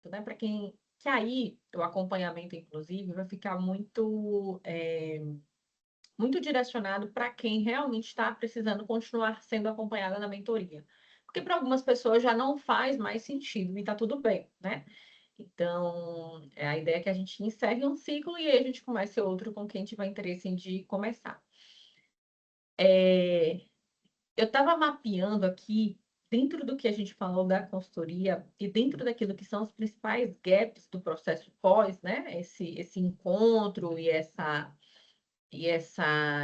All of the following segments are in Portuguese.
né? Para quem. Que aí o acompanhamento, inclusive, vai ficar muito direcionado para quem realmente está precisando continuar sendo acompanhada na mentoria. Porque para algumas pessoas já não faz mais sentido e está tudo bem, né? Então, a ideia é que a gente encerre um ciclo e aí a gente comece outro com quem tiver interesse em de começar. Eu estava mapeando aqui, dentro do que a gente falou da consultoria e dentro daquilo que são os principais gaps do processo pós, né? Esse encontro e essa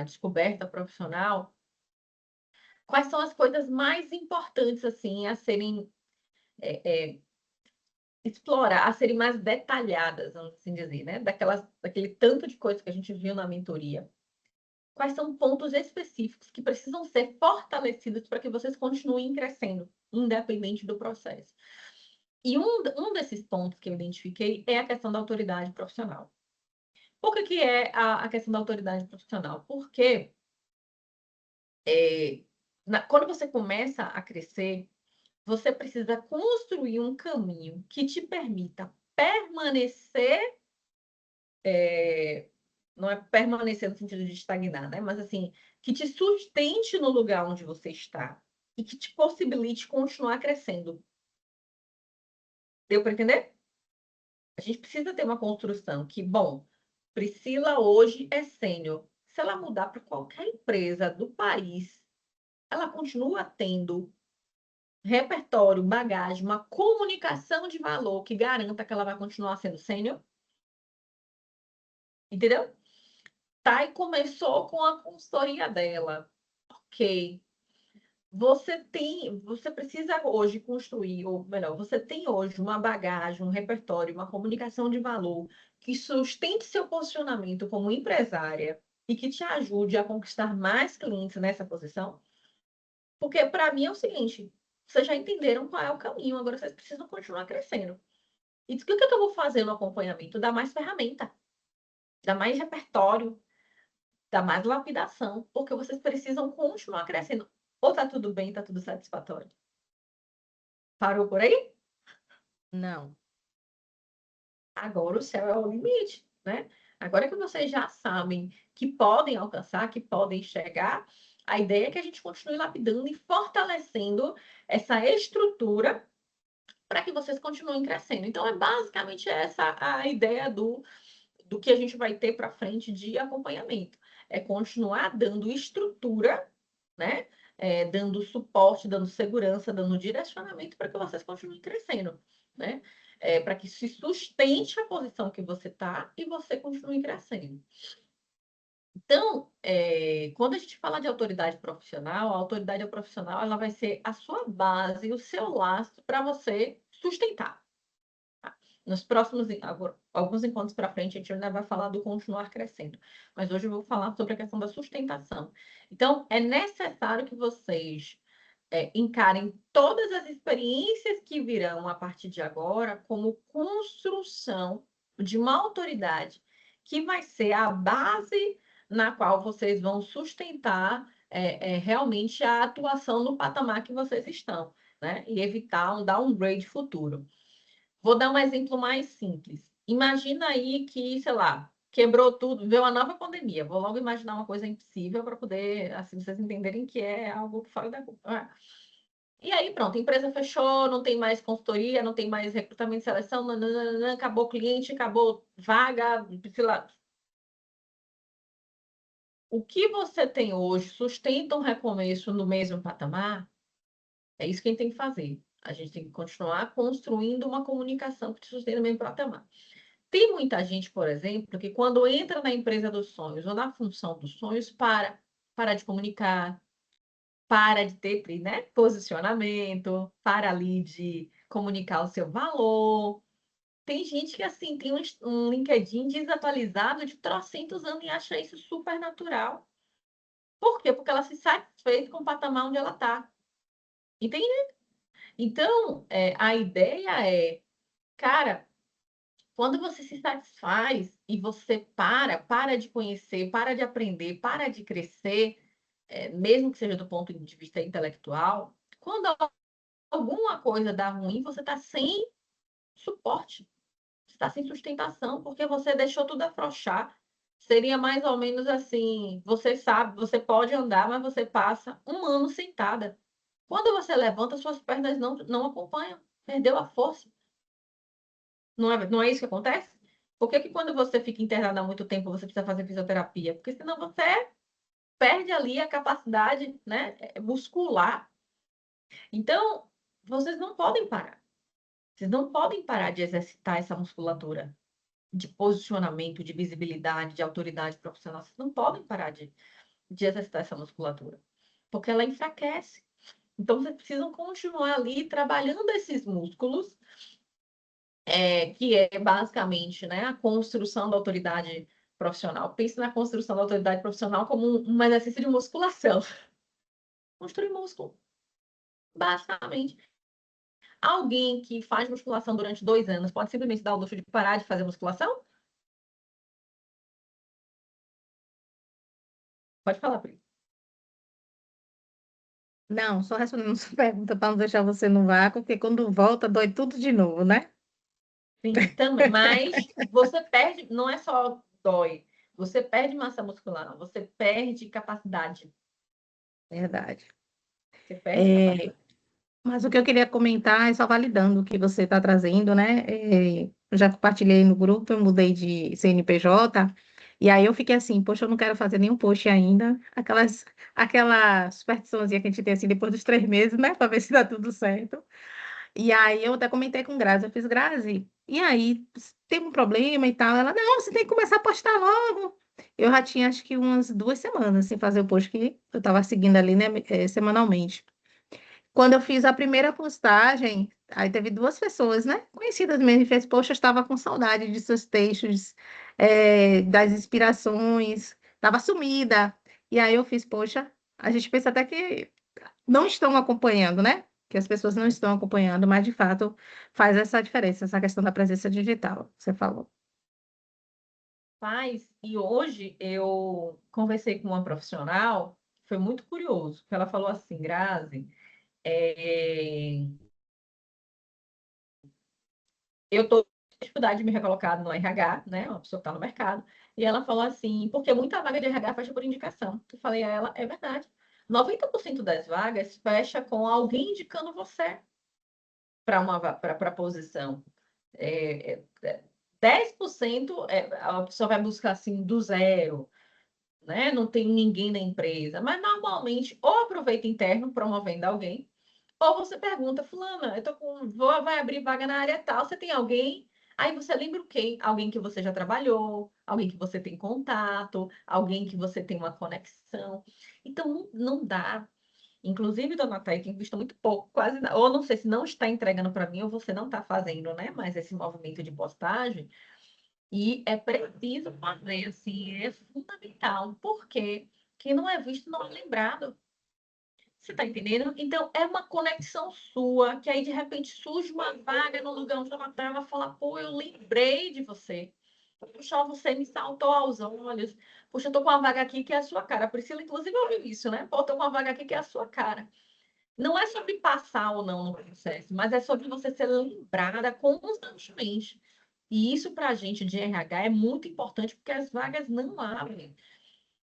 descoberta profissional, quais são as coisas mais importantes, assim, a serem explorar, a serem mais detalhadas, vamos assim dizer, né? Daquele tanto de coisa que a gente viu na mentoria. Quais são pontos específicos que precisam ser fortalecidos para que vocês continuem crescendo, independente do processo? E um desses pontos que eu identifiquei é a questão da autoridade profissional. Por que é a questão da autoridade profissional? Porque quando você começa a crescer, você precisa construir um caminho que te permita permanecer, não é permanecer no sentido de estagnar, né? Mas assim, que te sustente no lugar onde você está e que te possibilite continuar crescendo. Deu para entender? A gente precisa ter uma construção que, bom, Priscila hoje é sênior. Se ela mudar para qualquer empresa do país, ela continua tendo repertório, bagagem, uma comunicação de valor que garanta que ela vai continuar sendo sênior, entendeu? Tá, e começou com a consultoria dela. Ok. Você precisa hoje construir, ou melhor, você tem hoje uma bagagem, um repertório, uma comunicação de valor que sustente seu posicionamento como empresária e que te ajude a conquistar mais clientes nessa posição? Porque para mim é o seguinte, vocês já entenderam qual é o caminho, agora vocês precisam continuar crescendo. E o que eu vou fazer no acompanhamento? Dar mais ferramenta, dar mais repertório, dar mais lapidação, porque vocês precisam continuar crescendo. Ou tá tudo bem, tá tudo satisfatório? Parou por aí? Não. Agora o céu é o limite, né? Agora que vocês já sabem que podem alcançar, que podem chegar, a ideia é que a gente continue lapidando e fortalecendo essa estrutura para que vocês continuem crescendo. Então, é basicamente essa a ideia do que a gente vai ter para frente de acompanhamento. É continuar dando estrutura, né? Dando suporte, dando segurança, dando direcionamento para que vocês continuem crescendo, né? Para que se sustente a posição que você está e você continue crescendo. Então, quando a gente fala de autoridade profissional, a autoridade profissional ela vai ser a sua base, o seu lastro para você sustentar. Nos próximos, alguns encontros para frente, a gente ainda vai falar do continuar crescendo. Mas hoje eu vou falar sobre a questão da sustentação. Então, é necessário que vocês encarem todas as experiências que virão a partir de agora como construção de uma autoridade que vai ser a base na qual vocês vão sustentar realmente a atuação no patamar que vocês estão, né? E evitar um downgrade futuro. Vou dar um exemplo mais simples. Imagina aí que, sei lá, quebrou tudo, veio uma nova pandemia. Vou logo imaginar uma coisa impossível para poder, assim, vocês entenderem que é algo fora da curva. E aí, pronto, a empresa fechou, não tem mais consultoria, não tem mais recrutamento e seleção, nananana, acabou o cliente, acabou vaga, sei lá. O que você tem hoje sustenta um recomeço no mesmo patamar? É isso que a gente tem que fazer. A gente tem que continuar construindo uma comunicação que te sustenta no mesmo patamar. Tem muita gente, por exemplo, que quando entra na empresa dos sonhos ou na função dos sonhos, para de comunicar, para de ter, né, posicionamento, para ali de comunicar o seu valor. Tem gente que, assim, tem um LinkedIn desatualizado de trocentos anos e acha isso super natural. Por quê? Porque ela se satisfez com o patamar onde ela está. Entende? Então, a ideia é, cara, quando você se satisfaz e você para de conhecer, para de aprender, para de crescer, mesmo que seja do ponto de vista intelectual, quando alguma coisa dá ruim, você está sem suporte. Você está sem sustentação porque você deixou tudo afrouxar. Seria mais ou menos assim: você sabe, você pode andar, mas você passa um ano sentada. Quando você levanta, suas pernas não acompanham. Perdeu a força. Não é isso que acontece? Por que que quando você fica internado há muito tempo, você precisa fazer fisioterapia? Porque senão você perde ali a capacidade, né, muscular. Então, vocês não podem parar. Vocês não podem parar de exercitar essa musculatura de posicionamento, de visibilidade, de autoridade profissional. Vocês não podem parar de exercitar essa musculatura, porque ela enfraquece. Então, vocês precisam continuar ali trabalhando esses músculos, que é basicamente, né, a construção da autoridade profissional. Pense na construção da autoridade profissional como um exercício de musculação. Construir músculo, basicamente. Alguém que faz musculação durante 2 anos pode simplesmente dar o luxo de parar de fazer musculação? Pode falar, Pri. Não, só respondendo sua pergunta para não deixar você no vácuo, porque quando volta dói tudo de novo, né? Sim, também. Mas você perde, não é só dói, você perde massa muscular, você perde capacidade. Verdade. Você perde É, capacidade. mas o que eu queria comentar é só validando o que você está trazendo, né? Eu já compartilhei no grupo, eu mudei de CNPJ, e aí eu fiquei assim, poxa, eu não quero fazer nenhum post ainda. Aquela superstiçãozinha que a gente tem assim depois dos 3 meses, né? Para ver se dá tudo certo. E aí eu até comentei com Grazi, eu fiz, Grazi, e aí, tem um problema e tal? Ela, não, você tem que começar a postar logo. Eu já tinha acho que umas 2 semanas sem fazer o post que eu estava seguindo ali, né, semanalmente. Quando eu fiz a primeira postagem, aí teve duas pessoas, né, conhecidas mesmo, e fez, poxa, eu estava com saudade de seus textos, das inspirações, estava sumida. E aí eu fiz, poxa, a gente pensa até que não estão acompanhando, né? Que as pessoas não estão acompanhando, mas de fato faz essa diferença, essa questão da presença digital, que você falou. Mas, e hoje eu conversei com uma profissional, foi muito curioso, porque ela falou assim, Grazi, é, eu estou com dificuldade de me recolocar no RH, né? Uma pessoa que está no mercado. E ela falou assim, porque muita vaga de RH fecha por indicação. Eu falei a ela, é verdade. 90% das vagas fecha com alguém indicando você para a posição. É, 10% a pessoa vai buscar assim do zero, né? Não tem ninguém na empresa. Mas normalmente, ou aproveita interno promovendo alguém, ou você pergunta, fulana, vai abrir vaga na área tal, você tem alguém? Aí você lembra o quê? Alguém que você já trabalhou, alguém que você tem contato, alguém que você tem uma conexão. Então, não dá. Inclusive, dona Thay, tem visto muito pouco, quase nada. Ou não sei se não está entregando para mim, ou você não está fazendo, né? Mas esse movimento de postagem. E é preciso fazer, assim, é fundamental. Porque quem não é visto não é lembrado. Você está entendendo? Então, é uma conexão sua, que aí de repente surge uma vaga no lugar onde ela estava, fala, pô, eu lembrei de você. Puxa, você me saltou aos olhos. Puxa, eu tô com uma vaga aqui que é a sua cara. A Priscila, inclusive, ouviu isso, né? Pô, eu tô com uma vaga aqui que é a sua cara. Não é sobre passar ou não no processo, mas é sobre você ser lembrada constantemente. E isso para a gente de RH é muito importante, porque as vagas não abrem.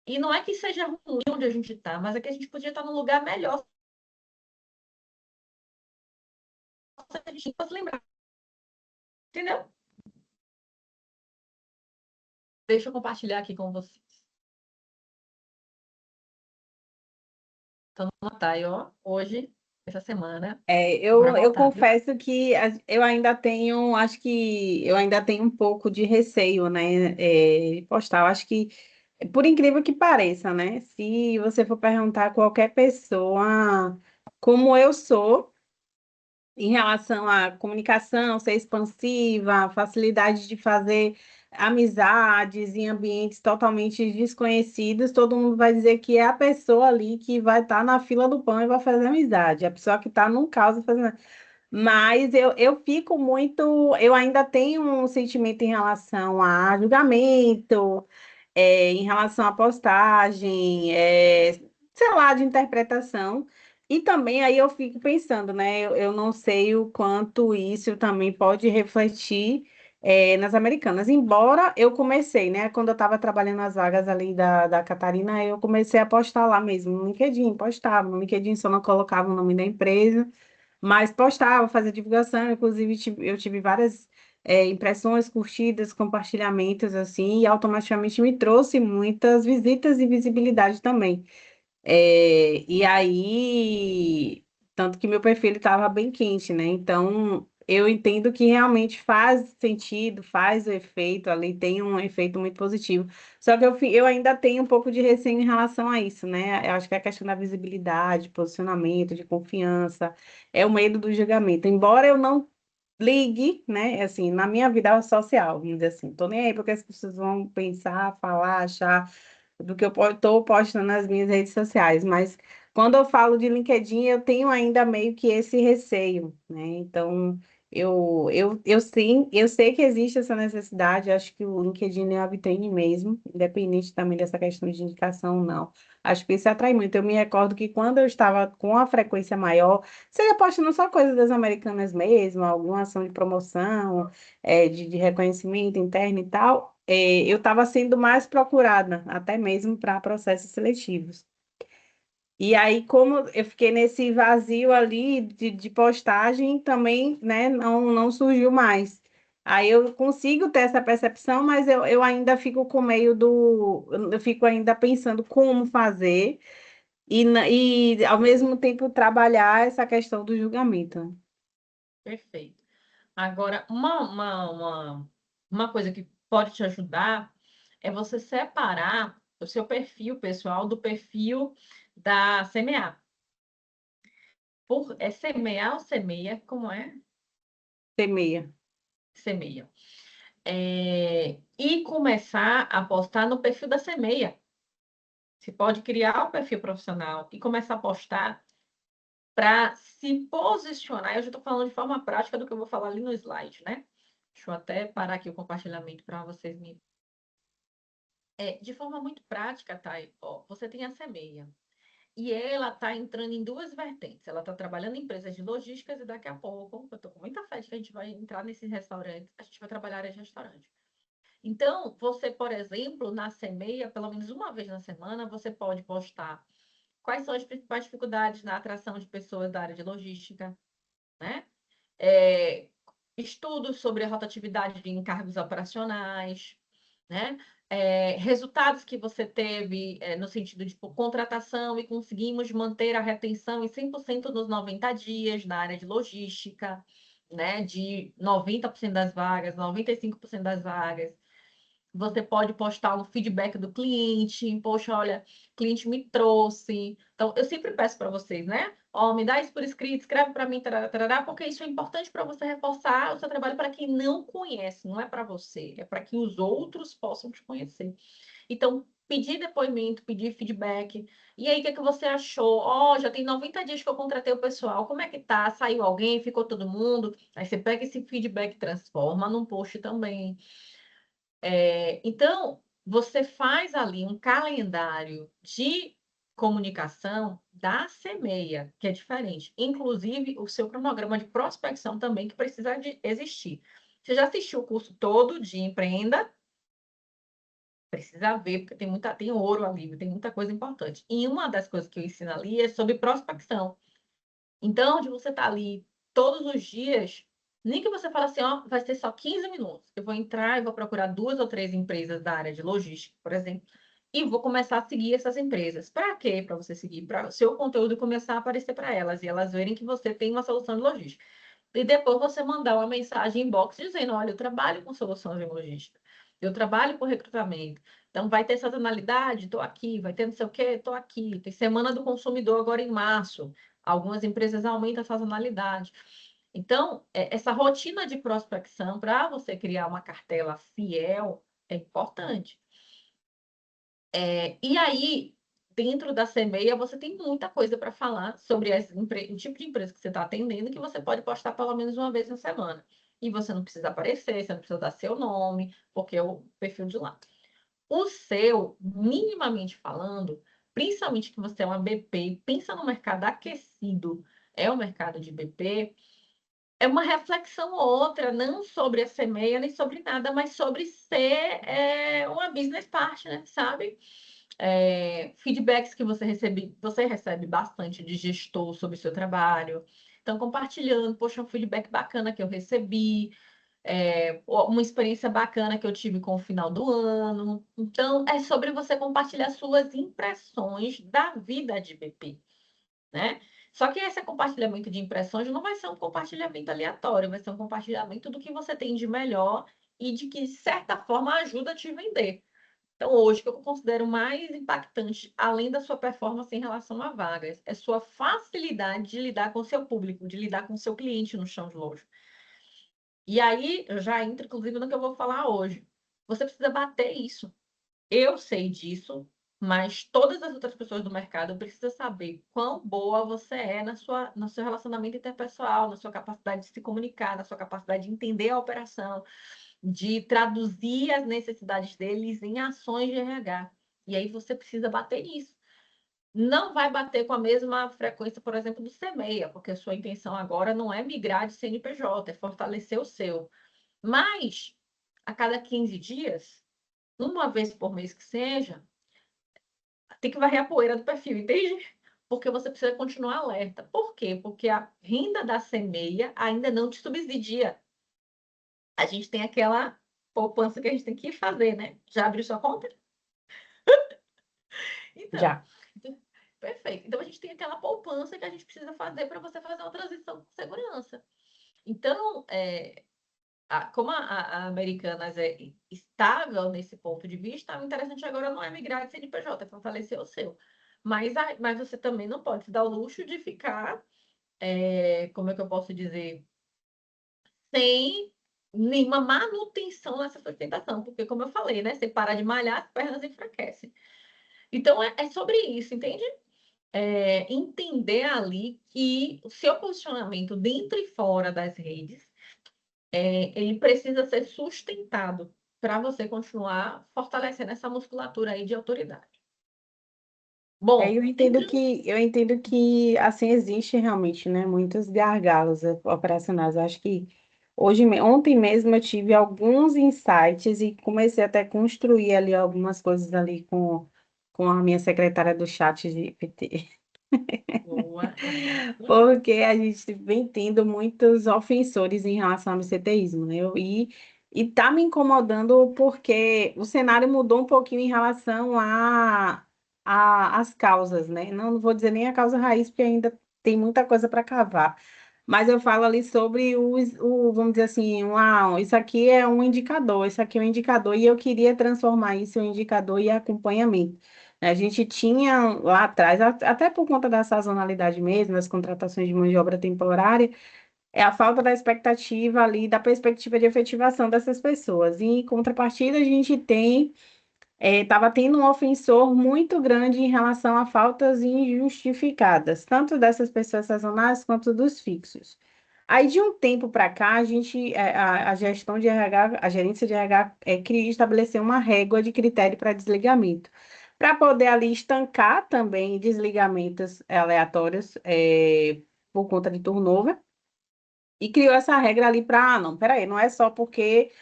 E não é que seja ruim onde a gente está, mas é que a gente podia estar num lugar melhor se a gente fosse lembrar. Entendeu? Deixa eu compartilhar aqui com vocês. Então, tá aí, ó, hoje, essa semana, para Eu botar, viu? confesso que eu ainda tenho, acho que eu ainda tenho um pouco de receio, né, de postar. Eu acho que, por incrível que pareça, né, se você for perguntar a qualquer pessoa como eu sou em relação à comunicação, ser expansiva, facilidade de fazer amizades em ambientes totalmente desconhecidos, todo mundo vai dizer que é a pessoa ali que vai estar na fila do pão e vai fazer amizade, a pessoa que está num caos fazendo. Mas eu fico muito, eu ainda tenho um sentimento em relação a julgamento, em relação à postagem, sei lá, de interpretação. E também aí eu fico pensando, né? Eu não sei o quanto isso também pode refletir nas americanas. Embora eu comecei, né? Quando eu estava trabalhando nas vagas ali da Catarina, eu comecei a postar lá mesmo no LinkedIn, postava. No LinkedIn só não colocava o nome da empresa, mas postava, fazia divulgação. Inclusive, eu tive várias impressões, curtidas, compartilhamentos, assim, e automaticamente me trouxe muitas visitas e visibilidade também. E aí, tanto que meu perfil estava bem quente, né? Então, eu entendo que realmente faz sentido, faz o efeito ali, tem um efeito muito positivo. Só que eu ainda tenho um pouco de receio em relação a isso, né? Eu acho que é a questão da visibilidade, posicionamento, de confiança, é o medo do julgamento. Embora eu não ligue, né? Assim, na minha vida social, vamos dizer assim, tô nem aí porque as pessoas vão pensar, falar, achar do que eu estou postando nas minhas redes sociais, mas quando eu falo de LinkedIn, eu tenho ainda meio que esse receio, né? Então, eu sim, eu sei que existe essa necessidade, acho que o LinkedIn é a vitrine mesmo, independente também dessa questão de indicação ou não. Acho que isso atrai muito. Eu me recordo que quando eu estava com a frequência maior, seja postando só coisas das americanas mesmo, alguma ação de promoção, de reconhecimento interno e tal, eu estava sendo mais procurada, até mesmo para processos seletivos. E aí, como eu fiquei nesse vazio ali de postagem, também, né, não surgiu mais. Aí eu consigo ter essa percepção, mas eu ainda fico com meio do. Eu fico ainda pensando como fazer e ao mesmo tempo, trabalhar essa questão do julgamento. Perfeito. Agora, uma coisa que pode te ajudar é você separar o seu perfil pessoal do perfil da CMA. É CMA ou semeia? Como é? Semeia. Semeia. E começar a postar no perfil da semeia. Você pode criar o perfil profissional e começar a postar para se posicionar. Eu já estou falando de forma prática do que eu vou falar ali no slide, né? Deixa eu até parar aqui o compartilhamento para vocês me. De forma muito prática, Thay, ó, você tem a semeia. E ela está entrando em duas vertentes. Ela está trabalhando em empresas de logísticas e daqui a pouco, eu estou com muita fé de que a gente vai entrar nesses restaurantes, a gente vai trabalhar em restaurante. Então, você, por exemplo, na semeia, pelo menos uma vez na semana, você pode postar quais são as principais dificuldades na atração de pessoas da área de logística, né? É, estudos sobre a rotatividade de encargos operacionais, né? Resultados que você teve no sentido de contratação e conseguimos manter a retenção em 100% nos 90 dias na área de logística, né? De 90% das vagas, 95% das vagas. Você pode postar um feedback do cliente. Poxa, olha, o cliente me trouxe. Então, eu sempre peço para vocês, né? Ó, me dá isso por escrito, escreve para mim, tarará, tarará, porque isso é importante para você reforçar o seu trabalho para quem não conhece, não é para você, é para que os outros possam te conhecer. Então, pedir depoimento, pedir feedback. E aí, o que é que você achou? Ó, já tem 90 dias que eu contratei o pessoal. Como é que tá? Saiu alguém? Ficou todo mundo? Aí você pega esse feedback e transforma num post também. Então, você faz ali um calendário de comunicação da semeia, que é diferente. Inclusive, o seu cronograma de prospecção também, que precisa de existir. Você já assistiu o curso todo de Empreenda? Precisa ver, porque tem ouro ali, tem muita coisa importante. E uma das coisas que eu ensino ali é sobre prospecção. Então, de você estar ali todos os dias, nem que você fale assim, ó, vai ser só 15 minutos. Eu vou entrar e vou procurar duas ou três empresas da área de logística, por exemplo, e vou começar a seguir essas empresas. Para quê? Para você seguir, para o seu conteúdo começar a aparecer para elas e elas verem que você tem uma solução de logística. E depois você mandar uma mensagem inbox dizendo, olha, eu trabalho com soluções de logística. Eu trabalho com recrutamento. Então, vai ter sazonalidade? Estou aqui. Vai ter não sei o quê? Estou aqui. Tem Semana do Consumidor agora em março. Algumas empresas aumentam a sazonalidade. Então, essa rotina de prospecção para você criar uma cartela fiel é importante. E aí, dentro da semeia, você tem muita coisa para falar sobre o tipo de empresa que você está atendendo, que você pode postar pelo menos uma vez na semana. E você não precisa aparecer, você não precisa dar seu nome, porque é o perfil de lá. O seu, minimamente falando, principalmente que você é uma BP, pensa no mercado aquecido, é o mercado de BP, é uma reflexão ou outra, não sobre a semeia, nem sobre nada, mas sobre ser uma business partner, sabe? Feedbacks que você recebe bastante de gestor sobre o seu trabalho. Então, compartilhando, poxa, um feedback bacana que eu recebi, uma experiência bacana que eu tive com o final do ano. Então, é sobre você compartilhar suas impressões da vida de BP, né? Só que esse compartilhamento de impressões não vai ser um compartilhamento aleatório, vai ser um compartilhamento do que você tem de melhor e de que, de certa forma, ajuda a te vender. Então, hoje, o que eu considero mais impactante, além da sua performance em relação a vagas, é sua facilidade de lidar com o seu público, de lidar com o seu cliente no chão de loja. E aí, eu já entro, inclusive, no que eu vou falar hoje. Você precisa bater isso. Eu sei disso, mas todas as outras pessoas do mercado precisam saber quão boa você é no seu relacionamento interpessoal, na sua capacidade de se comunicar, na sua capacidade de entender a operação, de traduzir as necessidades deles em ações de RH. E aí você precisa bater nisso. Não vai bater com a mesma frequência, por exemplo, do CMEA, porque a sua intenção agora não é migrar de CNPJ, é fortalecer o seu. Mas, a cada 15 dias, uma vez por mês que seja, tem que varrer a poeira do perfil, entende? Porque você precisa continuar alerta. Por quê? Porque a renda da CMEA ainda não te subsidia. A gente tem aquela poupança que a gente tem que fazer, né? Já abriu sua conta? Então, Já. perfeito. Então, a gente tem aquela poupança que a gente precisa fazer para você fazer uma transição com segurança. Então, como a Americanas é estável nesse ponto de vista, o interessante agora não é migrar de CNPJ, é fortalecer o seu. Mas você também não pode se dar o luxo de ficar, como é que eu posso dizer, sem nenhuma manutenção nessa sustentação, porque, como eu falei, né, você parar de malhar, as pernas enfraquecem. Então, é sobre isso, entende? Entender ali que o seu posicionamento dentro e fora das redes, ele precisa ser sustentado para você continuar fortalecendo essa musculatura aí de autoridade. Bom, entrando... Eu entendo que assim existe realmente, né, muitos gargalos operacionais. Eu acho que ontem mesmo eu tive alguns insights e comecei até a construir ali algumas coisas ali com a minha secretária do chat GPT. Boa, isso. Porque a gente vem tendo muitos ofensores em relação ao MCTismo, né? E tá me incomodando porque o cenário mudou um pouquinho em relação às causas, né? Não vou dizer nem a causa raiz, porque ainda tem muita coisa para cavar. Mas eu falo ali sobre vamos dizer assim, isso aqui é um indicador, isso aqui é um indicador, e eu queria transformar isso em um indicador e acompanhamento. A gente tinha lá atrás, até por conta da sazonalidade mesmo, das contratações de mão de obra temporária, é a falta da expectativa ali, da perspectiva de efetivação dessas pessoas. E, em contrapartida, a gente estava tendo um ofensor muito grande em relação a faltas injustificadas, tanto dessas pessoas sazonais quanto dos fixos. Aí, de um tempo para cá, a gestão de RH, a gerência de RH, queria estabelecer uma régua de critério para desligamento, para poder ali estancar também desligamentos aleatórios, por conta de turnover, e criou essa regra ali para, não, peraí, não é só porque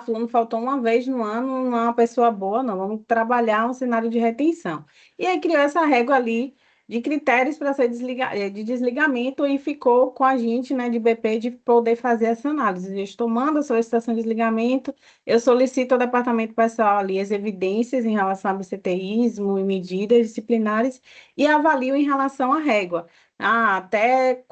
fulano faltou uma vez no ano, não é uma pessoa boa, não, vamos trabalhar um cenário de retenção. E aí criou essa regra ali de critérios para ser de desligamento e ficou com a gente, né, de BP, de poder fazer essa análise. Eu estou tomando a solicitação de desligamento, eu solicito ao departamento pessoal ali as evidências em relação ao BCTIsmo e medidas disciplinares e avalio em relação à régua. Até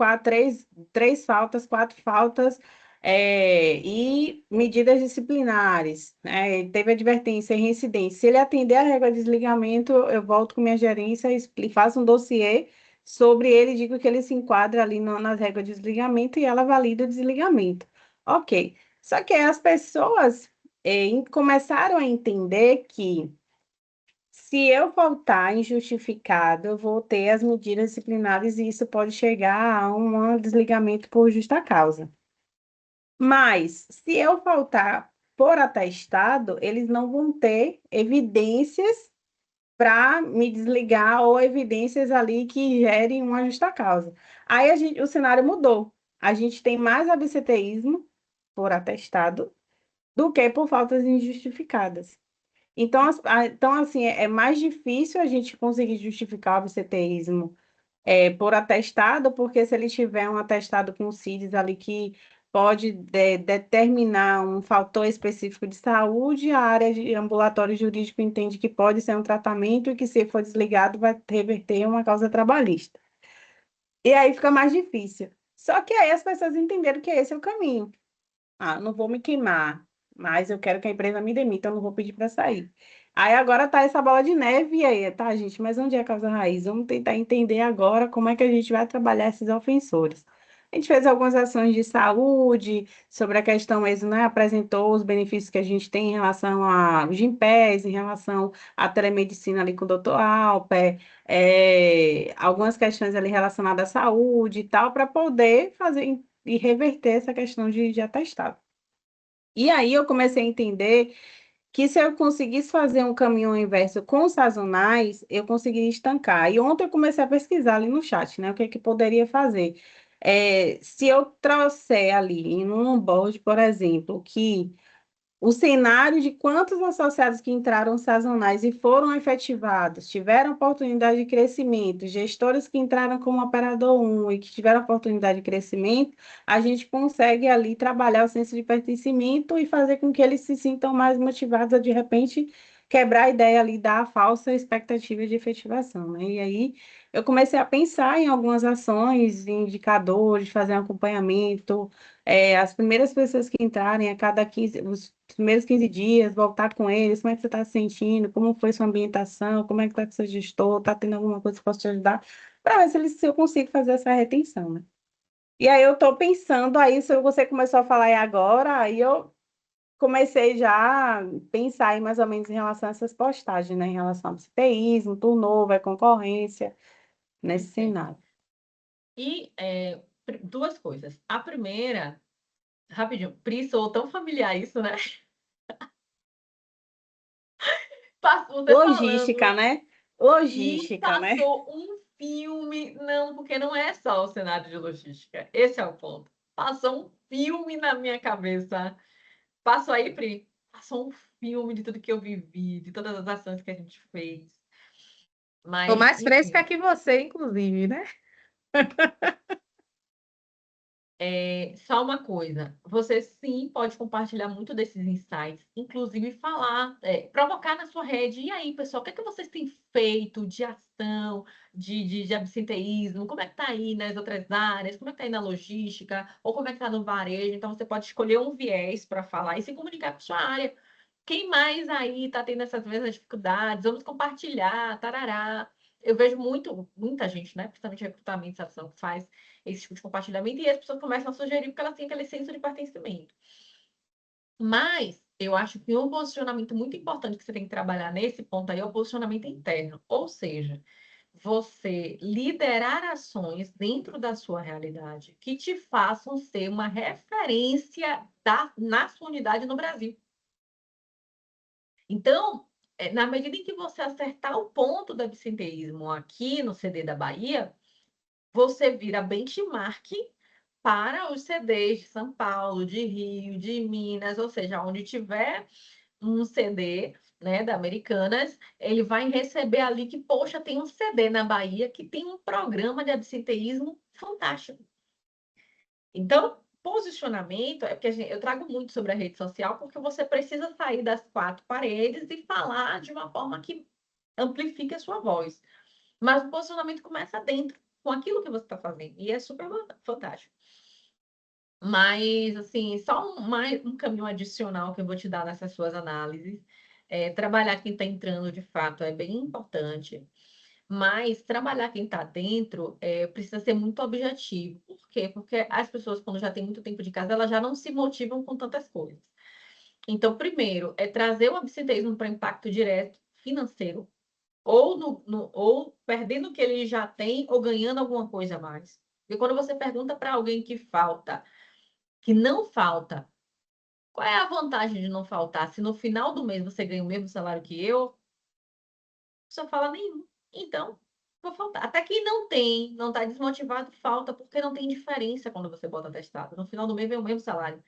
três faltas, quatro faltas, e medidas disciplinares, né? Teve advertência e reincidência. Se ele atender a regra de desligamento, eu volto com minha gerência e faço um dossiê sobre ele, digo que ele se enquadra ali nas regras de desligamento e ela valida o desligamento. Ok. Só que aí as pessoas começaram a entender que se eu faltar injustificado, eu vou ter as medidas disciplinares e isso pode chegar a um desligamento por justa causa. Mas, se eu faltar por atestado, eles não vão ter evidências para me desligar ou evidências ali que gerem uma justa causa. Aí o cenário mudou. A gente tem mais absenteísmo por atestado do que por faltas injustificadas. Então, então assim, é mais difícil a gente conseguir justificar o absenteísmo por atestado, porque se ele tiver um atestado com o CIDS ali que pode determinar um fator específico de saúde, a área de ambulatório jurídico entende que pode ser um tratamento e que, se for desligado, vai reverter uma causa trabalhista. E aí fica mais difícil. Só que aí as pessoas entenderam que esse é o caminho. Ah, não vou me queimar, mas eu quero que a empresa me demita, eu não vou pedir para sair. Aí agora tá essa bola de neve, e aí, tá, gente? Mas onde é a causa raiz? Vamos tentar entender agora como é que a gente vai trabalhar esses ofensores. A gente fez algumas ações de saúde, sobre a questão mesmo, né? Apresentou os benefícios que a gente tem em relação ao Gympass, em relação à telemedicina ali com o doutor Alper, algumas questões ali relacionadas à saúde e tal, para poder fazer e reverter essa questão de atestado. E aí eu comecei a entender que, se eu conseguisse fazer um caminho inverso com os sazonais, eu conseguiria estancar. E ontem eu comecei a pesquisar ali no chat, né, o que é que poderia fazer. Se eu trouxer ali em um onboard, por exemplo, que o cenário de quantos associados que entraram sazonais e foram efetivados, tiveram oportunidade de crescimento, gestores que entraram como operador 1 e que tiveram oportunidade de crescimento, a gente consegue ali trabalhar o senso de pertencimento e fazer com que eles se sintam mais motivados a, de repente, quebrar a ideia ali da falsa expectativa de efetivação, né? E aí eu comecei a pensar em algumas ações, em indicadores, fazer um acompanhamento, as primeiras pessoas que entrarem a cada 15, os primeiros 15 dias, voltar com eles, como é que você está se sentindo, como foi sua ambientação, como é que está com seu gestor, está tendo alguma coisa que possa te ajudar, para ver se eu consigo fazer essa retenção, né? E aí eu estou pensando, aí se você começou a falar aí agora, aí eu comecei já a pensar aí mais ou menos em relação a essas postagens, né? Em relação ao CTIsmo, turnover, concorrência, nesse cenário. E duas coisas. A primeira, rapidinho, Pri, sou tão familiar isso, né? Você Logística, falando né? e Logística, né? passou um filme. Não, porque não é só o cenário de logística. Esse é o ponto. Passou um filme na minha cabeça. Passou aí, Pri? Passou um filme de tudo que eu vivi, de todas as ações que a gente fez. Tô Mas, mais fresca enfim. que você, inclusive, né? Só uma coisa, você sim pode compartilhar muito desses insights, inclusive falar, provocar na sua rede. E aí, pessoal, o que é que vocês têm feito de ação, de absenteísmo? Como é que tá aí nas outras áreas? Como é que tá aí na logística? Ou como é que tá no varejo? Então, você pode escolher um viés para falar e se comunicar com a sua área. Quem mais aí está tendo essas mesmas dificuldades? Vamos compartilhar, tarará. Eu vejo muita gente, né? Principalmente recrutamento, ação, que faz esse tipo de compartilhamento, e as pessoas começam a sugerir porque elas têm aquele senso de pertencimento. Mas eu acho que um posicionamento muito importante que você tem que trabalhar nesse ponto aí é o posicionamento interno. Ou seja, você liderar ações dentro da sua realidade que te façam ser uma referência na sua unidade no Brasil. Então, na medida em que você acertar o ponto do absenteísmo aqui no CD da Bahia, você vira benchmark para os CDs de São Paulo, de Rio, de Minas, ou seja, onde tiver um CD, né, da Americanas, ele vai receber ali que, poxa, tem um CD na Bahia que tem um programa de absenteísmo fantástico. Então, posicionamento é porque eu trago muito sobre a rede social, porque você precisa sair das quatro paredes e falar de uma forma que amplifique a sua voz. Mas o posicionamento começa dentro, com aquilo que você está fazendo, e é super fantástico. Mas, assim, só um caminho adicional que eu vou te dar nessas suas análises. Trabalhar quem está entrando, de fato, é bem importante. Mas trabalhar quem está dentro precisa ser muito objetivo. Por quê? Porque as pessoas, quando já têm muito tempo de casa, elas já não se motivam com tantas coisas. Então, primeiro, é trazer o absenteísmo para impacto direto financeiro, ou perdendo o que ele já tem, ou ganhando alguma coisa a mais. Porque quando você pergunta para alguém que falta, que não falta, qual é a vantagem de não faltar? Se no final do mês você ganha o mesmo salário que eu, pessoa fala nenhum. Então, vou faltar. Até quem não tem, não está desmotivado, falta, porque não tem diferença quando você bota atestado. No final do mês vem o mesmo salário.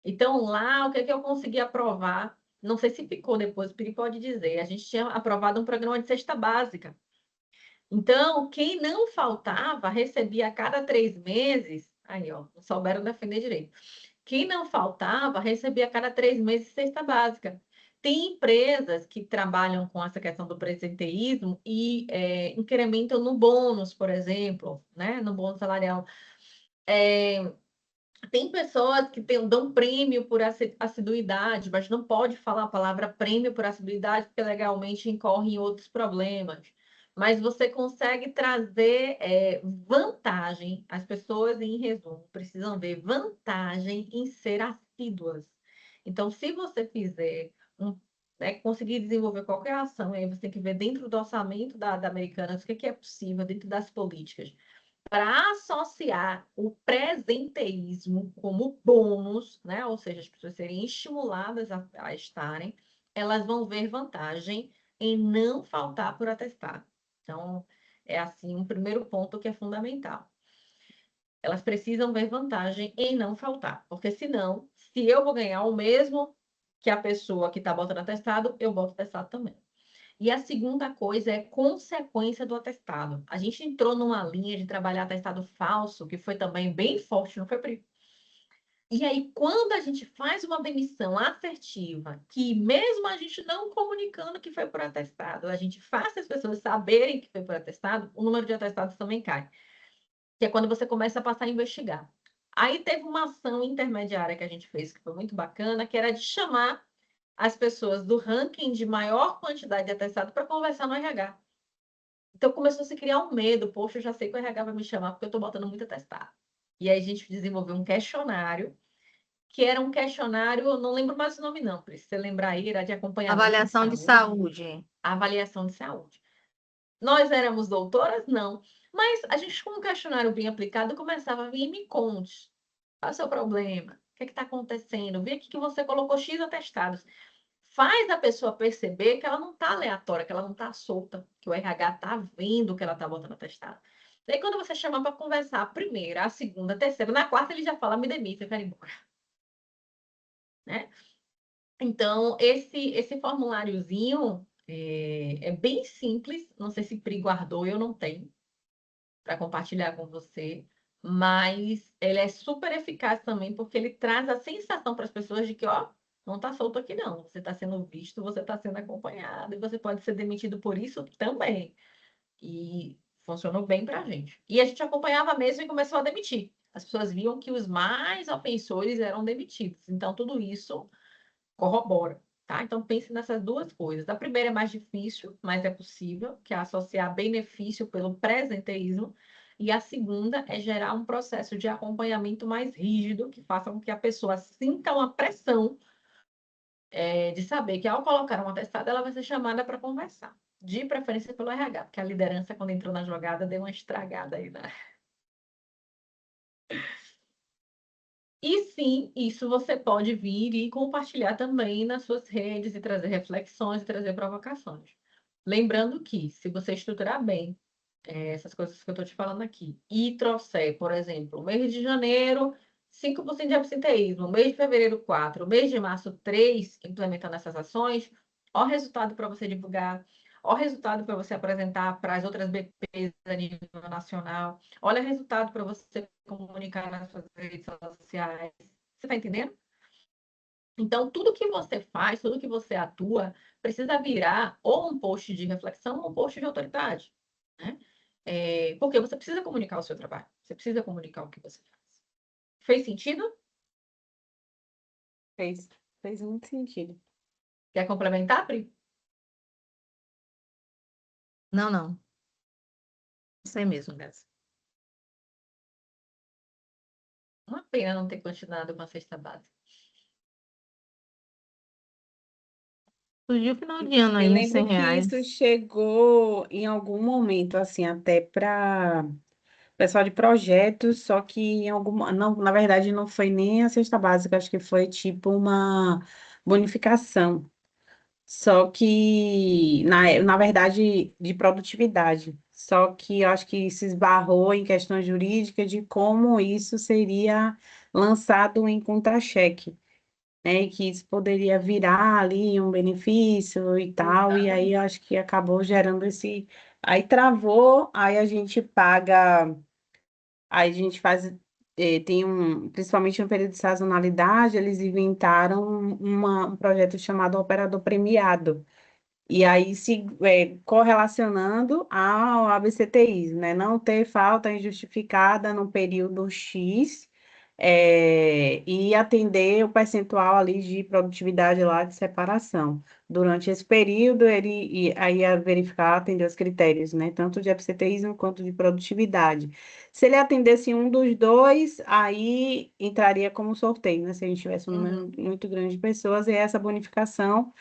Então, lá, o que é que eu consegui aprovar? Não sei se ficou depois, o Piri pode dizer. A gente tinha aprovado um programa de cesta básica. Então, quem não faltava, recebia a cada 3 meses. Aí, ó, não souberam defender direito. Quem não faltava, recebia a cada 3 meses cesta básica. Tem empresas que trabalham com essa questão do presenteísmo e incrementam no bônus, por exemplo, né? No bônus salarial. Tem pessoas que dão prêmio por assiduidade, mas não pode falar a palavra prêmio por assiduidade, porque legalmente incorre em outros problemas. Mas você consegue trazer vantagem. As pessoas, em resumo, precisam ver vantagem em ser assíduas. Então, se você fizer conseguir desenvolver qualquer ação, aí você tem que ver dentro do orçamento da Americanas o que é possível, dentro das políticas para associar o presenteísmo como bônus, né? Ou seja, as pessoas serem estimuladas a estarem, elas vão ver vantagem em não faltar por atestado. Então, é assim um primeiro ponto que é fundamental. Elas precisam ver vantagem em não faltar, porque senão, se eu vou ganhar o mesmo que a pessoa que está botando atestado, eu boto atestado também. E a segunda coisa é consequência do atestado. A gente entrou numa linha de trabalhar atestado falso, que foi também bem forte, não foi, Pri? E aí, quando a gente faz uma demissão assertiva, que mesmo a gente não comunicando que foi por atestado, a gente faz as pessoas saberem que foi por atestado, o número de atestados também cai. Que é quando você começa a passar a investigar. Aí teve uma ação intermediária que a gente fez, que foi muito bacana, que era de chamar as pessoas do ranking de maior quantidade de atestado para conversar no RH. Então começou a se criar um medo, poxa, eu já sei que o RH vai me chamar porque eu estou botando muito atestado. E aí a gente desenvolveu um questionário, que era um questionário, eu não lembro mais o nome não, Cris, se você lembrar aí, era de acompanhamento de Avaliação de saúde, saúde. avaliação de saúde. Nós éramos doutoras? Não. Mas a gente, com um questionário bem aplicado, começava a vir e me conte. Qual é o seu problema? O que está acontecendo? Vê aqui que você colocou X atestados. Faz a pessoa perceber que ela não está aleatória, que ela não está solta, que o RH está vendo que ela está botando atestado. Daí, quando você chama para conversar a primeira, a segunda, a terceira, na quarta, ele já fala, me demita, eu quero ir embora. Né? Então, esse formuláriozinho é bem simples. Não sei se Pri guardou, eu não tenho para compartilhar com você, mas ele é super eficaz também, porque ele traz a sensação para as pessoas de que, ó, não está solto aqui não, você está sendo visto, você está sendo acompanhado, e você pode ser demitido por isso também. E funcionou bem para a gente. E a gente acompanhava mesmo e começou a demitir. As pessoas viam que os mais ofensores eram demitidos. Então, tudo isso corrobora. Tá? Então, pense nessas duas coisas. A primeira é mais difícil, mas é possível, que é associar benefício pelo presenteísmo. E a segunda é gerar um processo de acompanhamento mais rígido, que faça com que a pessoa sinta uma pressão de saber que, ao colocar um atestado, ela vai ser chamada para conversar. De preferência pelo RH, porque a liderança, quando entrou na jogada, deu uma estragada aí, né? E sim, isso você pode vir e compartilhar também nas suas redes e trazer reflexões e trazer provocações. Lembrando que, se você estruturar bem essas coisas que eu estou te falando aqui, e trouxer, por exemplo, mês de janeiro, 5% de absenteísmo, mês de fevereiro, 4%, mês de março, 3%, implementando essas ações, ó o resultado para você divulgar, ó o resultado para você apresentar para as outras BPs a nível nacional, olha o resultado para você comunicar nas suas redes sociais. Você está entendendo? Então, tudo que você faz, tudo que você atua, precisa virar ou um post de reflexão ou um post de autoridade. Né? Porque você precisa comunicar o seu trabalho, você precisa comunicar o que você faz. Fez sentido? Fez muito sentido. Quer complementar, Pri? Não, não. Isso aí mesmo, Graça. Uma pena não ter continuado com a cesta básica. Surgiu final de ano Eu aí, lembro que R$ 100. isso chegou em algum momento, assim, até para pessoal de projetos, só que em alguma, não, na verdade não foi nem a cesta básica, acho que foi tipo uma bonificação. Só que, na verdade, de produtividade. Só que eu acho que se esbarrou em questões jurídicas de como isso seria lançado em contra-cheque, né? E que isso poderia virar ali um benefício e tal. E aí eu Exatamente. acho que acabou gerando esse. Aí travou, aí a gente paga. Aí a gente faz, tem principalmente no período de sazonalidade, eles inventaram um projeto chamado Operador Premiado. E aí se correlacionando ao ABCTI, né? Não ter falta injustificada no período X, e atender o percentual ali de produtividade lá de separação. Durante esse período, aí ia verificar, atender os critérios, né? Tanto de absenteísmo quanto de produtividade. Se ele atendesse um dos dois, aí entraria como sorteio, né? Se a gente tivesse um Uhum, número muito grande de pessoas, e essa bonificação.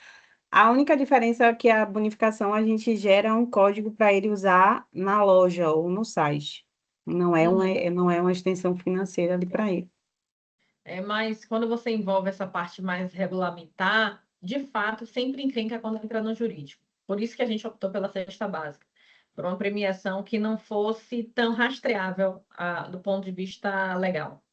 A única diferença é que a bonificação a gente gera um código para ele usar na loja ou no site. uhum. Não é uma extensão financeira ali para ele. Mas quando você envolve essa parte mais regulamentar, de fato, sempre encrenca quando entra no jurídico. Por isso que a gente optou pela cesta básica, por uma premiação que não fosse tão rastreável do ponto de vista legal.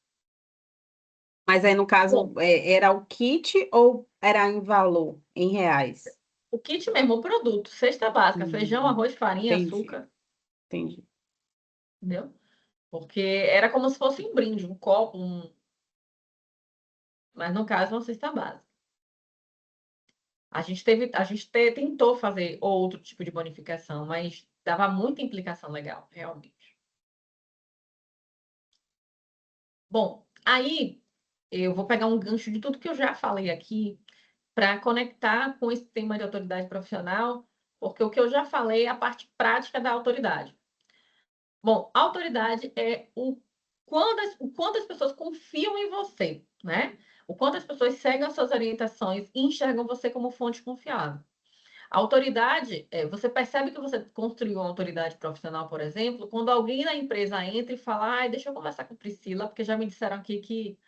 Mas aí, no caso, Bom, era o kit ou era em valor, em reais? o kit mesmo, o produto, cesta básica, feijão, Hum, arroz, farinha, entendi, açúcar, entendi. entendeu? Porque era como se fosse um brinde, um copo, mas no caso, uma cesta básica. Tentou fazer outro tipo de bonificação, mas dava muita implicação legal, realmente. Bom, aí eu vou pegar um gancho de tudo que eu já falei aqui para conectar com esse tema de autoridade profissional, porque o que eu já falei é a parte prática da autoridade. Bom, a autoridade é o quanto as pessoas confiam em você, né? O quanto as pessoas seguem as suas orientações e enxergam você como fonte confiável. A autoridade, você percebe que você construiu uma autoridade profissional, por exemplo, quando alguém na empresa entra e fala, ai, deixa eu conversar com a Priscila, porque já me disseram aqui que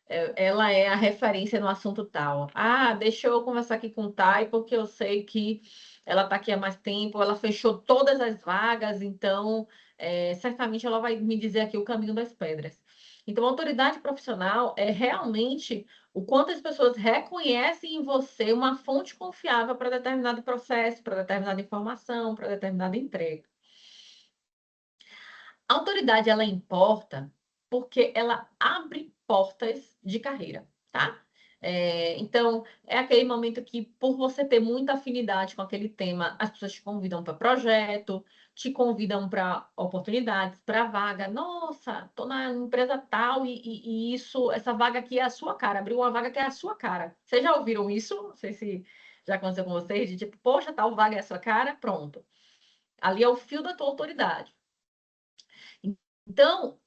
ela é a referência no assunto tal. Ah, deixa eu conversar aqui com o Thay, porque eu sei que ela está aqui há mais tempo, ela fechou todas as vagas, então certamente ela vai me dizer aqui o caminho das pedras. Então, a autoridade profissional é realmente o quanto as pessoas reconhecem em você uma fonte confiável para determinado processo, para determinada informação, para determinada entrega. A autoridade, ela importa porque ela abre portas de carreira, tá? Então, é aquele momento que, por você ter muita afinidade com aquele tema, as pessoas te convidam para projeto, te convidam para oportunidades, para vaga. Nossa, estou na empresa tal e essa vaga aqui é a sua cara. Abriu uma vaga que é a sua cara. Vocês já ouviram isso? Não sei se já aconteceu com vocês, de tipo, poxa, tal vaga é a sua cara, pronto. Ali é o fio da tua autoridade. Então,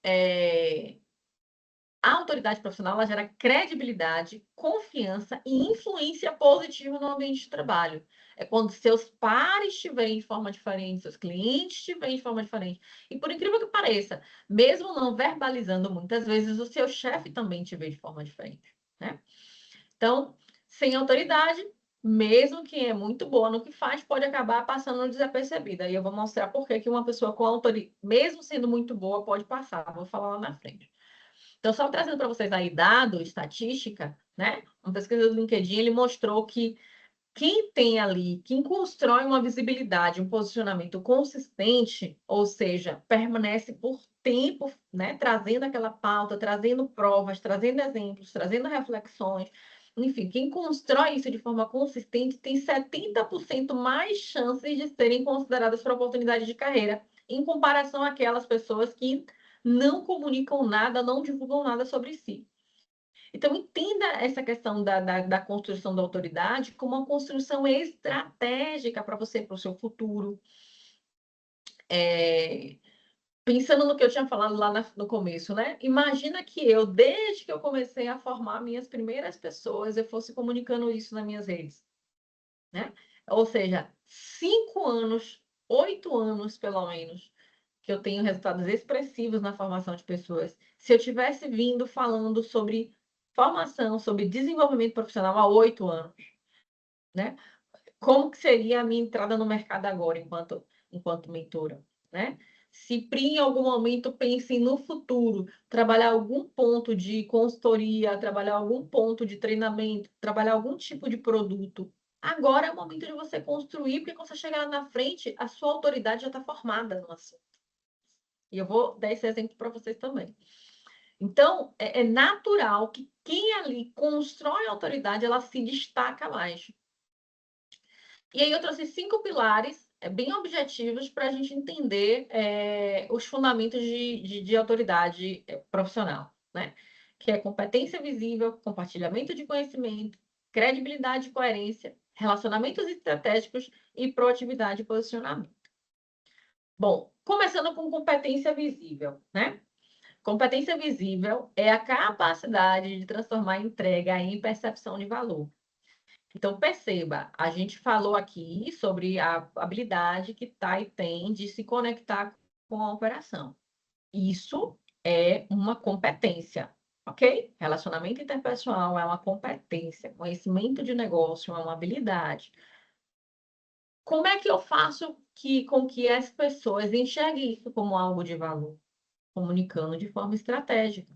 a autoridade profissional ela gera credibilidade, confiança e influência positiva no ambiente de trabalho. É quando seus pares te veem de forma diferente, seus clientes te veem de forma diferente. E por incrível que pareça, mesmo não verbalizando, muitas vezes o seu chefe também te vê de forma diferente, né? Então, sem autoridade, mesmo quem é muito boa no que faz, pode acabar passando desapercebida. E eu vou mostrar por que uma pessoa com autoridade, mesmo sendo muito boa, pode passar. Vou falar lá na frente. Então, só trazendo para vocês aí dado, estatística, né? Uma pesquisa do LinkedIn, ele mostrou que quem tem ali, quem constrói uma visibilidade, um posicionamento consistente, ou seja, permanece por tempo, né? Trazendo aquela pauta, trazendo provas, trazendo exemplos, trazendo reflexões. Enfim, quem constrói isso de forma consistente tem 70% mais chances de serem consideradas para oportunidade de carreira, em comparação àquelas pessoas que não comunicam nada, não divulgam nada sobre si. Então, entenda essa questão da construção da autoridade como uma construção estratégica para você, para o seu futuro. Pensando no que eu tinha falado lá no começo, né? Imagina que eu, desde que eu comecei a formar minhas primeiras pessoas, eu fosse comunicando isso nas minhas redes, né? Ou seja, 5 anos, 8 anos, pelo menos, que eu tenho resultados expressivos na formação de pessoas. Se eu tivesse vindo falando sobre formação, sobre desenvolvimento profissional há 8 anos, né? como que seria a minha entrada no mercado agora, enquanto mentora, né? Se Pri, em algum momento, pense no futuro, trabalhar algum ponto de consultoria, trabalhar algum ponto de treinamento, trabalhar algum tipo de produto, agora é o momento de você construir, porque quando você chegar lá na frente, a sua autoridade já está formada no assunto. E eu vou dar esse exemplo para vocês também. Então, é natural que quem ali constrói autoridade, ela se destaca mais. E aí eu trouxe 5 pilares bem objetivos para a gente entender os fundamentos de autoridade profissional, né? Que é competência visível, compartilhamento de conhecimento, credibilidade e coerência, relacionamentos estratégicos e proatividade e posicionamento. Bom, começando com competência visível, né? Competência visível é a capacidade de transformar a entrega em percepção de valor. Então, perceba, a gente falou aqui sobre a habilidade que TAI tem de se conectar com a operação. Isso é uma competência, ok? Relacionamento interpessoal é uma competência, conhecimento de negócio é uma habilidade. Como é que eu faço com que as pessoas enxerguem isso como algo de valor? Comunicando de forma estratégica.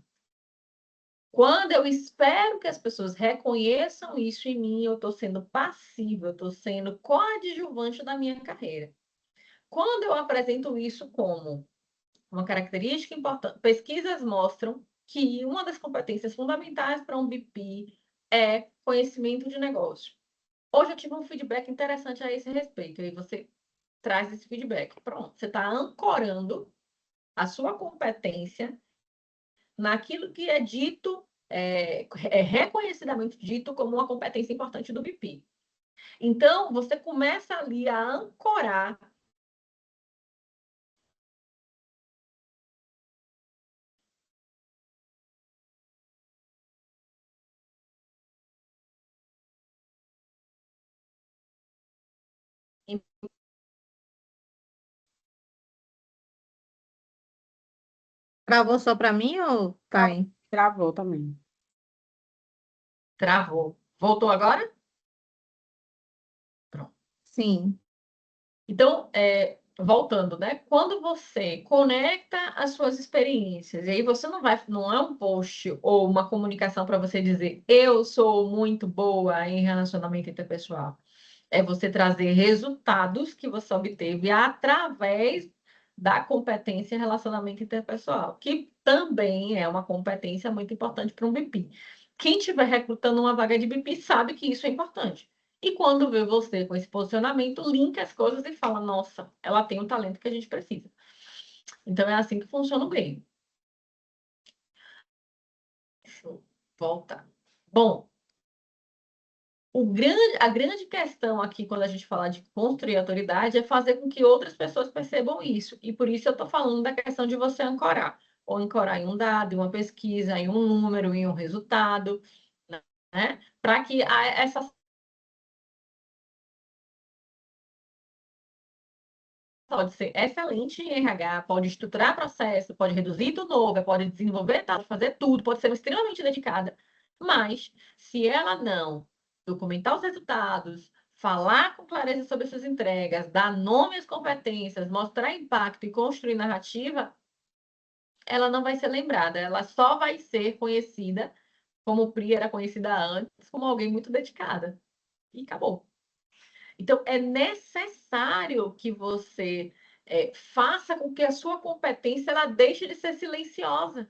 Quando eu espero que as pessoas reconheçam isso em mim, eu estou sendo passiva, eu estou sendo coadjuvante da minha carreira. Quando eu apresento isso como uma característica importante, pesquisas mostram que uma das competências fundamentais para um BP é conhecimento de negócio. Hoje eu tive um feedback interessante a esse respeito, e você traz esse feedback. Pronto, você está ancorando a sua competência naquilo que é dito, reconhecidamente dito como uma competência importante do BP. Então, você começa ali a ancorar em... Travou só para mim ou tá aí? Travou também. Travou. Voltou agora? Pronto. Sim. Então, voltando, né? Quando você conecta as suas experiências, e aí você não é um post ou uma comunicação para você dizer eu sou muito boa em relacionamento interpessoal. É você trazer resultados que você obteve através da competência em relacionamento interpessoal, que também é uma competência muito importante para um BP. Quem estiver recrutando uma vaga de BP sabe que isso é importante. E quando vê você com esse posicionamento, linka as coisas e fala: nossa, ela tem o talento que a gente precisa. Então, é assim que funciona o game. Deixa eu voltar. Bom, a grande questão aqui, quando a gente fala de construir autoridade, é fazer com que outras pessoas percebam isso. E por isso eu estou falando da questão de você ancorar. Ou ancorar em um dado, em uma pesquisa, em um número, em um resultado, né? Para que essa pode ser excelente em RH, pode estruturar processo, pode reduzir turnover, pode desenvolver, pode fazer tudo, pode ser extremamente dedicada. Mas, se ela não documentar os resultados, falar com clareza sobre suas entregas, dar nome às competências, mostrar impacto e construir narrativa, ela não vai ser lembrada. Ela só vai ser conhecida, como o Pri era conhecida antes, como alguém muito dedicada. E acabou. Então, é necessário que você faça com que a sua competência ela deixe de ser silenciosa.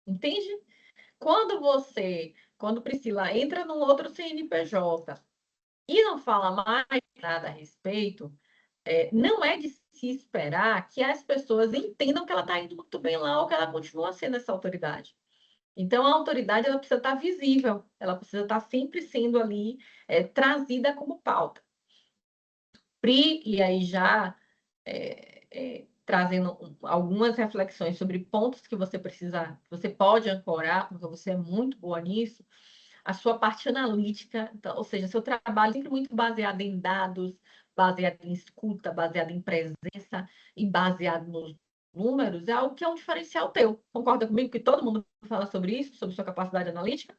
Entende? Quando Priscila entra num outro CNPJ e não fala mais nada a respeito, não é de se esperar que as pessoas entendam que ela está indo muito bem lá ou que ela continua sendo essa autoridade. Então, a autoridade ela precisa estar visível, ela precisa estar sempre sendo ali trazida como pauta. Pri, e aí já trazendo algumas reflexões sobre pontos que você pode ancorar, porque você é muito boa nisso, a sua parte analítica, então, ou seja, seu trabalho é sempre muito baseado em dados, baseado em escuta, baseado em presença e baseado nos números, é algo que é um diferencial teu. Concorda comigo que todo mundo fala sobre isso, sobre sua capacidade analítica?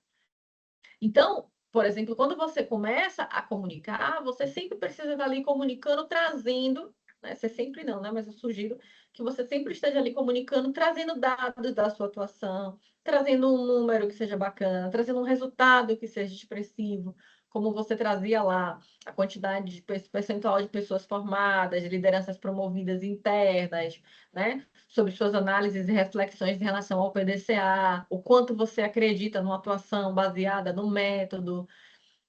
Então, por exemplo, quando você começa a comunicar, você sempre precisa estar ali comunicando, trazendo, né? Você sempre não, né? Mas eu sugiro que você sempre esteja ali comunicando, trazendo dados da sua atuação, trazendo um número que seja bacana, trazendo um resultado que seja expressivo, como você trazia lá a quantidade de percentual de pessoas formadas, de lideranças promovidas internas, né? Sobre suas análises e reflexões em relação ao PDCA, o quanto você acredita numa atuação baseada no método.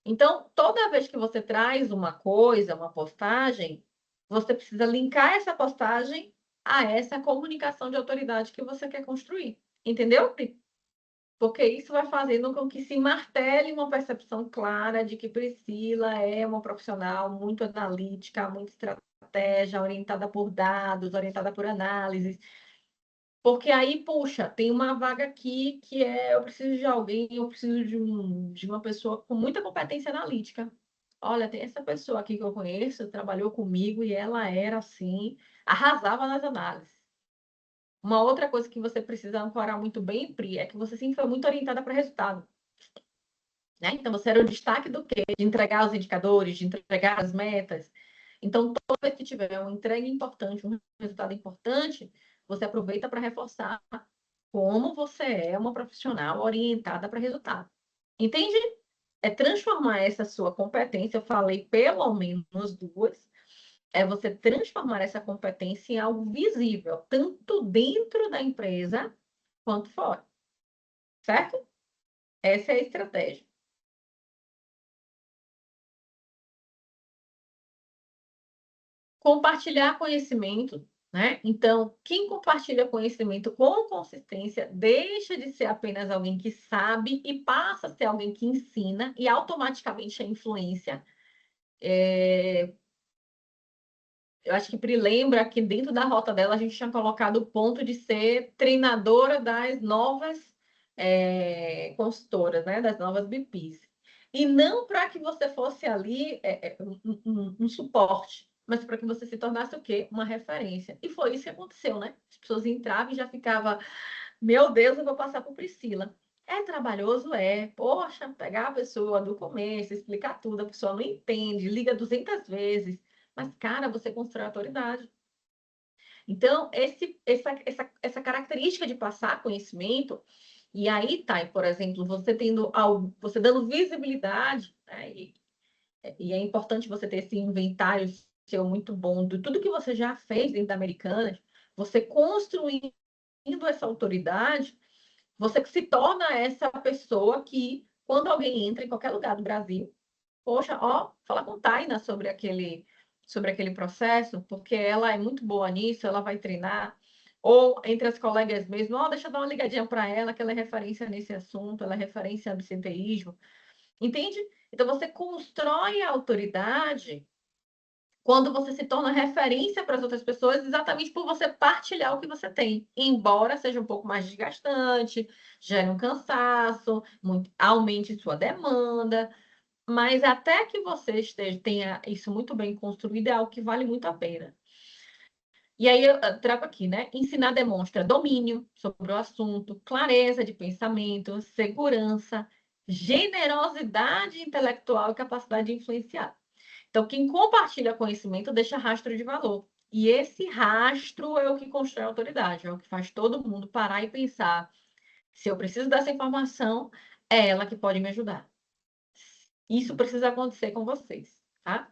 Então, toda vez que você traz uma coisa, uma postagem, você precisa linkar essa postagem a essa comunicação de autoridade que você quer construir. Entendeu, Pri? Porque isso vai fazendo com que se martele uma percepção clara de que Priscila é uma profissional muito analítica, muito estratégia, orientada por dados, orientada por análises. Porque aí, puxa, tem uma vaga aqui que eu preciso de alguém, eu preciso de uma pessoa com muita competência analítica. Olha, tem essa pessoa aqui que eu conheço, trabalhou comigo e ela era assim, arrasava nas análises. Uma outra coisa que você precisa ancorar muito bem, Pri, é que você sempre foi muito orientada para resultado. Né? Então, você era o destaque do quê? De entregar os indicadores, de entregar as metas. Então, toda vez que tiver uma entrega importante, um resultado importante, você aproveita para reforçar como você é uma profissional orientada para resultado. Entende? É transformar essa sua competência, eu falei pelo menos duas, é você transformar essa competência em algo visível, tanto dentro da empresa quanto fora. Certo? Essa é a estratégia. Compartilhar conhecimento, né? Então, quem compartilha conhecimento com consistência deixa de ser apenas alguém que sabe e passa a ser alguém que ensina e automaticamente a influência. Eu acho que Pri lembra que dentro da rota dela a gente tinha colocado o ponto de ser treinadora das novas consultoras, né? Das novas BPs. E não para que você fosse ali um suporte, mas para que você se tornasse o quê? Uma referência. E foi isso que aconteceu, né? As pessoas entravam e já ficavam, meu Deus, eu vou passar por Priscila. É trabalhoso? É. Poxa, pegar a pessoa do começo, explicar tudo, a pessoa não entende, liga 200 vezes. Mas, cara, você constrói autoridade. Então, essa característica de passar conhecimento, e aí tá, por exemplo, você tendo algo, você dando visibilidade, né, e é importante você ter esse inventário seu muito bom de tudo que você já fez dentro da Americanas, você construindo essa autoridade, você se torna essa pessoa que, quando alguém entra em qualquer lugar do Brasil, poxa, ó, fala com Taina sobre aquele processo, porque ela é muito boa nisso, ela vai treinar. Ou entre as colegas mesmo, ó, deixa eu dar uma ligadinha para ela, que ela é referência nesse assunto, ela é referência no absenteísmo. Entende? Então, você constrói a autoridade quando você se torna referência para as outras pessoas, exatamente por você partilhar o que você tem. Embora seja um pouco mais desgastante, gere um cansaço, aumente sua demanda, mas até que você tenha isso muito bem construído, é algo que vale muito a pena. E aí eu trago aqui, né? Ensinar demonstra domínio sobre o assunto, clareza de pensamento, segurança, generosidade intelectual e capacidade de influenciar. Então, quem compartilha conhecimento deixa rastro de valor. E esse rastro é o que constrói a autoridade, é o que faz todo mundo parar e pensar: se eu preciso dessa informação, é ela que pode me ajudar. Isso precisa acontecer com vocês, tá?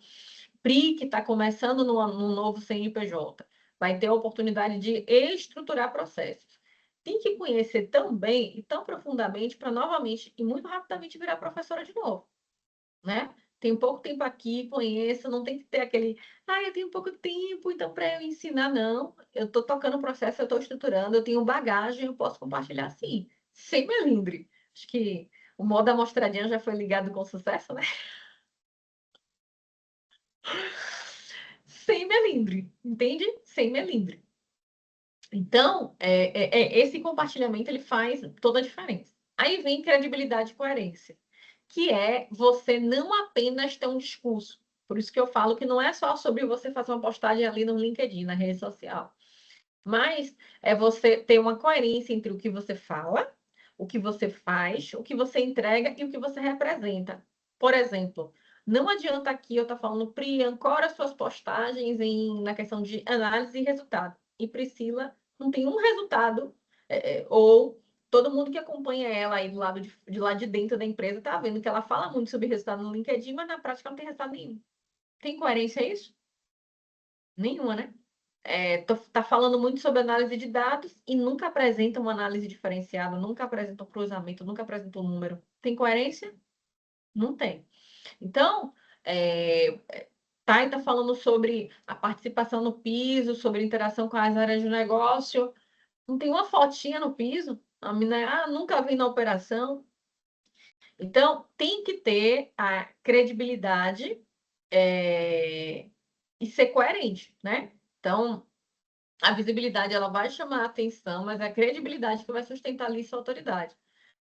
Pri, que está começando no novo CNPJ, vai ter a oportunidade de estruturar processos. Tem que conhecer tão bem e tão profundamente para novamente e muito rapidamente virar professora de novo, né? Tem pouco tempo aqui, conheço, não tem que ter aquele, eu tenho pouco tempo, então para eu ensinar, não. Eu estou tocando o processo, eu estou estruturando, eu tenho bagagem, eu posso compartilhar sim, sem melindre. Acho que o modo amostradinha já foi ligado com sucesso, né? Sem melindre, entende? Sem melindre. Então, esse compartilhamento ele faz toda a diferença. Aí vem credibilidade e coerência, que é você não apenas ter um discurso. Por isso que eu falo que não é só sobre você fazer uma postagem ali no LinkedIn, na rede social, mas é você ter uma coerência entre o que você fala, o que você faz, o que você entrega e o que você representa. Por exemplo, não adianta aqui eu estar falando, Pri, ancora suas postagens na questão de análise e resultado. E Priscila não tem um resultado, ou todo mundo que acompanha ela aí do lado de lá de dentro da empresa está vendo que ela fala muito sobre resultado no LinkedIn, mas na prática não tem resultado nenhum. Tem coerência isso? Nenhuma, né? Tá falando muito sobre análise de dados e nunca apresenta uma análise diferenciada, nunca apresenta um cruzamento, nunca apresenta um número. Tem coerência? Não tem. Então, tá falando sobre a participação no piso, sobre interação com as áreas de negócio. Não tem uma fotinha no piso. A menina, nunca vi na operação. Então, tem que ter a credibilidade e ser coerente, né? Então, a visibilidade ela vai chamar a atenção, mas é a credibilidade que vai sustentar ali sua autoridade.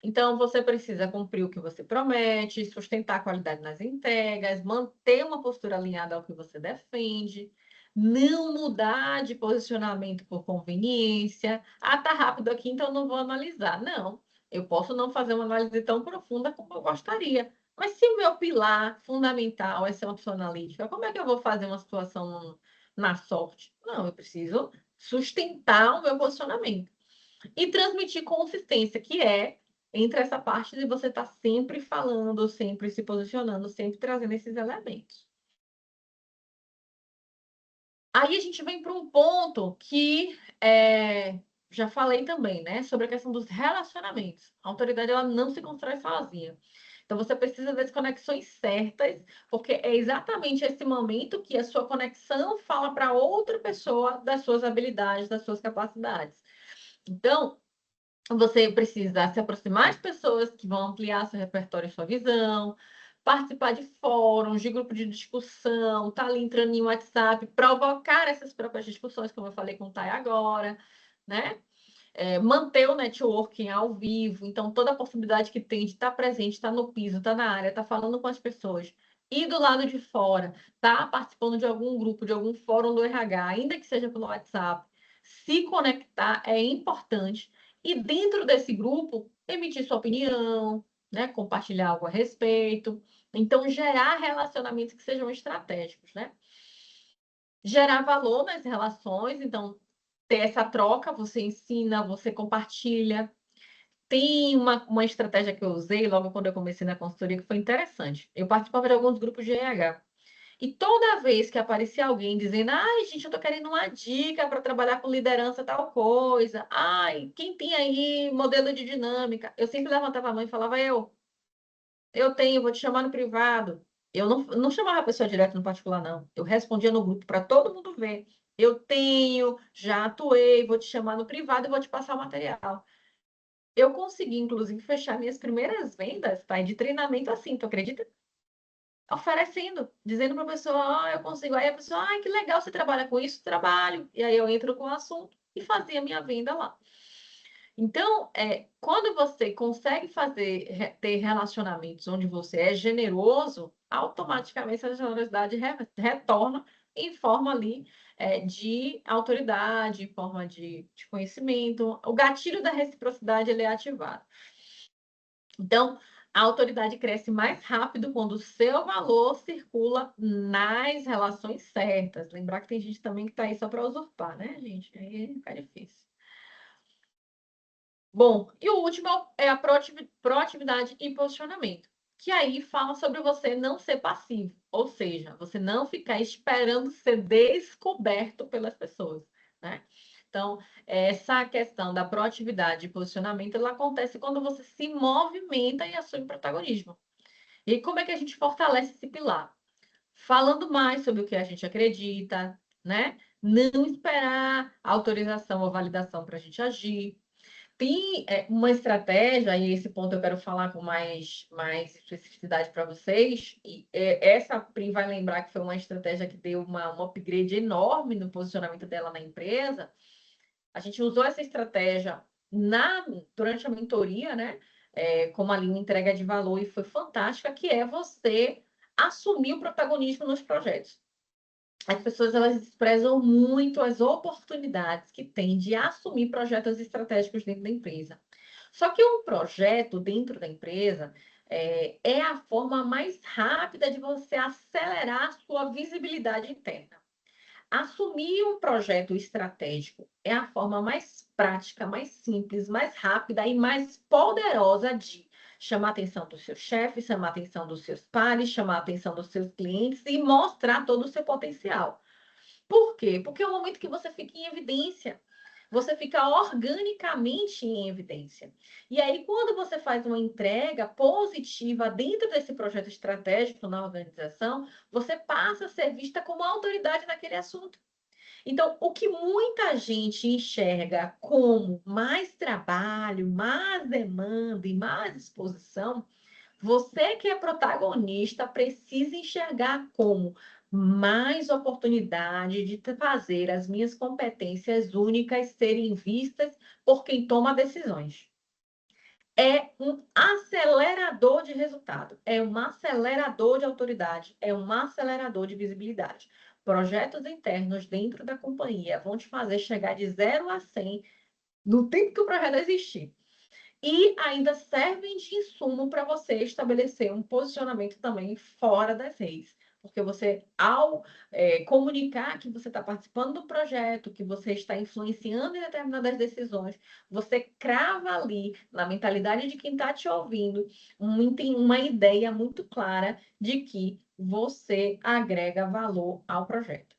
Então, você precisa cumprir o que você promete, sustentar a qualidade nas entregas, manter uma postura alinhada ao que você defende, não mudar de posicionamento por conveniência. Tá rápido aqui, então não vou analisar. Não, eu posso não fazer uma análise tão profunda como eu gostaria. Mas se o meu pilar fundamental é ser uma pessoa analítica, como é que eu vou fazer uma situação na sorte? Não, eu preciso sustentar o meu posicionamento e transmitir consistência, que é entre essa parte de você estar sempre falando, sempre se posicionando, sempre trazendo esses elementos. Aí a gente vem para um ponto que já falei também, né? Sobre a questão dos relacionamentos. A autoridade ela não se constrói sozinha. Então você precisa das conexões certas, porque é exatamente esse momento que a sua conexão fala para outra pessoa das suas habilidades, das suas capacidades. Então, você precisa se aproximar de pessoas que vão ampliar seu repertório e sua visão, participar de fóruns, de grupo de discussão, tá ali entrando em WhatsApp, provocar essas próprias discussões, como eu falei com o Thay agora, né? Manter o networking ao vivo, então toda a possibilidade que tem de estar presente, estar no piso, estar na área, estar falando com as pessoas. E do lado de fora, tá participando de algum grupo, de algum fórum do RH, ainda que seja pelo WhatsApp, se conectar é importante. E dentro desse grupo, emitir sua opinião, né? Compartilhar algo a respeito. Então, gerar relacionamentos que sejam estratégicos, né? Gerar valor nas relações, então ter essa troca, você ensina, você compartilha. Tem uma estratégia que eu usei logo quando eu comecei na consultoria que foi interessante. Eu participava de alguns grupos de RH. E toda vez que aparecia alguém dizendo, ai, gente, eu tô querendo uma dica para trabalhar com liderança, tal coisa. Ai, quem tem aí modelo de dinâmica? Eu sempre levantava a mão e falava, eu tenho, vou te chamar no privado. Eu não chamava a pessoa direto no particular, não. Eu respondia no grupo para todo mundo ver. Eu tenho, já atuei, vou te chamar no privado e vou te passar o material. Eu consegui, inclusive, fechar minhas primeiras vendas, tá? De treinamento assim, tu acredita? Oferecendo, dizendo para a pessoa, eu consigo. Aí a pessoa, que legal, você trabalha com isso? Trabalho. E aí eu entro com o assunto e fazia a minha venda lá. Então, quando você consegue ter relacionamentos onde você é generoso, automaticamente essa generosidade retorna em forma ali de autoridade, em forma de conhecimento. O gatilho da reciprocidade ele é ativado. Então, a autoridade cresce mais rápido quando o seu valor circula nas relações certas. Lembrar que tem gente também que está aí só para usurpar, né, gente? Aí fica difícil. Bom, e o último é a proatividade e posicionamento, que aí fala sobre você não ser passivo, ou seja, você não ficar esperando ser descoberto pelas pessoas, né? Então, essa questão da proatividade e posicionamento, ela acontece quando você se movimenta e assume protagonismo. E como é que a gente fortalece esse pilar? Falando mais sobre o que a gente acredita, né? Não esperar autorização ou validação para a gente agir. Tem uma estratégia, e esse ponto eu quero falar com mais especificidade para vocês, e essa Pri vai lembrar que foi uma estratégia que deu um upgrade enorme no posicionamento dela na empresa. A gente usou essa estratégia durante a mentoria, né? Como ali uma entrega de valor, e foi fantástica, que é você assumir o protagonismo nos projetos. As pessoas elas desprezam muito as oportunidades que têm de assumir projetos estratégicos dentro da empresa. Só que um projeto dentro da empresa, é a forma mais rápida de você acelerar a sua visibilidade interna. Assumir um projeto estratégico é a forma mais prática, mais simples, mais rápida e mais poderosa de chamar a atenção dos seus chefes, chamar a atenção dos seus pares, chamar a atenção dos seus clientes e mostrar todo o seu potencial. Por quê? Porque é o momento que você fica em evidência. Você fica organicamente em evidência. E aí, quando você faz uma entrega positiva dentro desse projeto estratégico na organização, você passa a ser vista como autoridade naquele assunto. Então, o que muita gente enxerga como mais trabalho, mais demanda e mais exposição, você que é protagonista precisa enxergar como mais oportunidade de fazer as minhas competências únicas serem vistas por quem toma decisões. É um acelerador de resultado, é um acelerador de autoridade, é um acelerador de visibilidade. Projetos internos dentro da companhia vão te fazer chegar de 0 a 100 no tempo que o projeto existir. E ainda servem de insumo para você estabelecer um posicionamento também fora das redes. Porque você, ao comunicar que você está participando do projeto, que você está influenciando em determinadas decisões, você crava ali, na mentalidade de quem está te ouvindo, uma ideia muito clara de que você agrega valor ao projeto.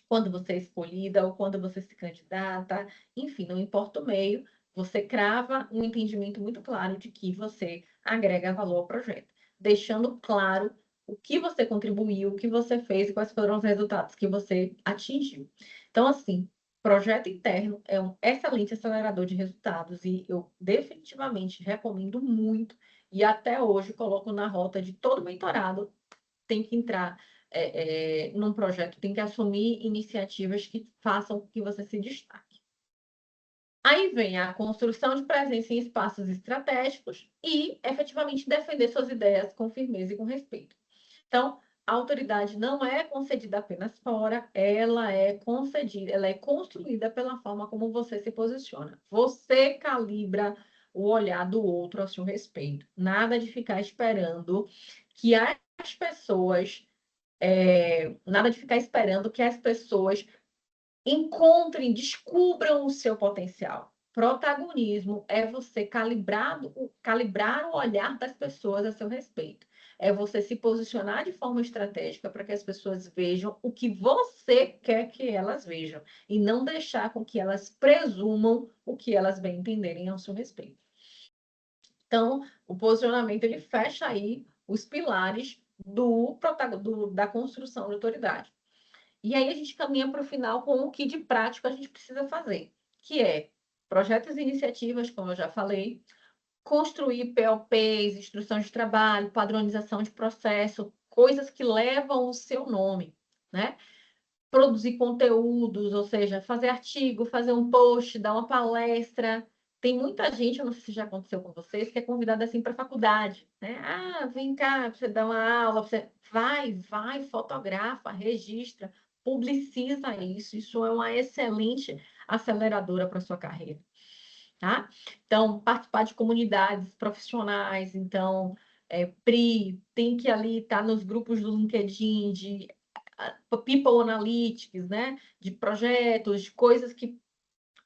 Quando você é escolhida ou quando você se candidata, enfim, não importa o meio, você crava um entendimento muito claro de que você agrega valor ao projeto, deixando claro o que você contribuiu, o que você fez e quais foram os resultados que você atingiu. Então, assim, projeto interno é um excelente acelerador de resultados e eu definitivamente recomendo muito e até hoje coloco na rota de todo mentorado tem que entrar num projeto, tem que assumir iniciativas que façam com que você se destaque. Aí vem a construção de presença em espaços estratégicos e, efetivamente, defender suas ideias com firmeza e com respeito. Então, a autoridade não é concedida apenas fora, ela é concedida, ela é construída pela forma como você se posiciona. Você calibra o olhar do outro ao seu respeito. Nada de ficar esperando que as pessoas nada de ficar esperando que as pessoas encontrem, descubram o seu potencial. Protagonismo é você calibrar o olhar das pessoas a seu respeito. É você se posicionar de forma estratégica para que as pessoas vejam o que você quer que elas vejam e não deixar com que elas presumam o que elas bem entenderem ao seu respeito. Então, o posicionamento ele fecha aí os pilares da construção de autoridade. E aí a gente caminha para o final com o que de prático a gente precisa fazer, que é projetos e iniciativas, como eu já falei, construir POPs, instrução de trabalho, padronização de processo, coisas que levam o seu nome, né? Produzir conteúdos, ou seja, fazer artigo, fazer um post, dar uma palestra. Tem muita gente, eu não sei se já aconteceu com vocês, que é convidada assim para a faculdade, né? Ah, vem cá, você dá uma aula, você vai, fotografa, registra, publiciza isso. Isso é uma excelente aceleradora para a sua carreira, tá? Então, participar de comunidades profissionais, então, PRI, tem que ali estar nos grupos do LinkedIn, de People Analytics, né? De projetos, de coisas que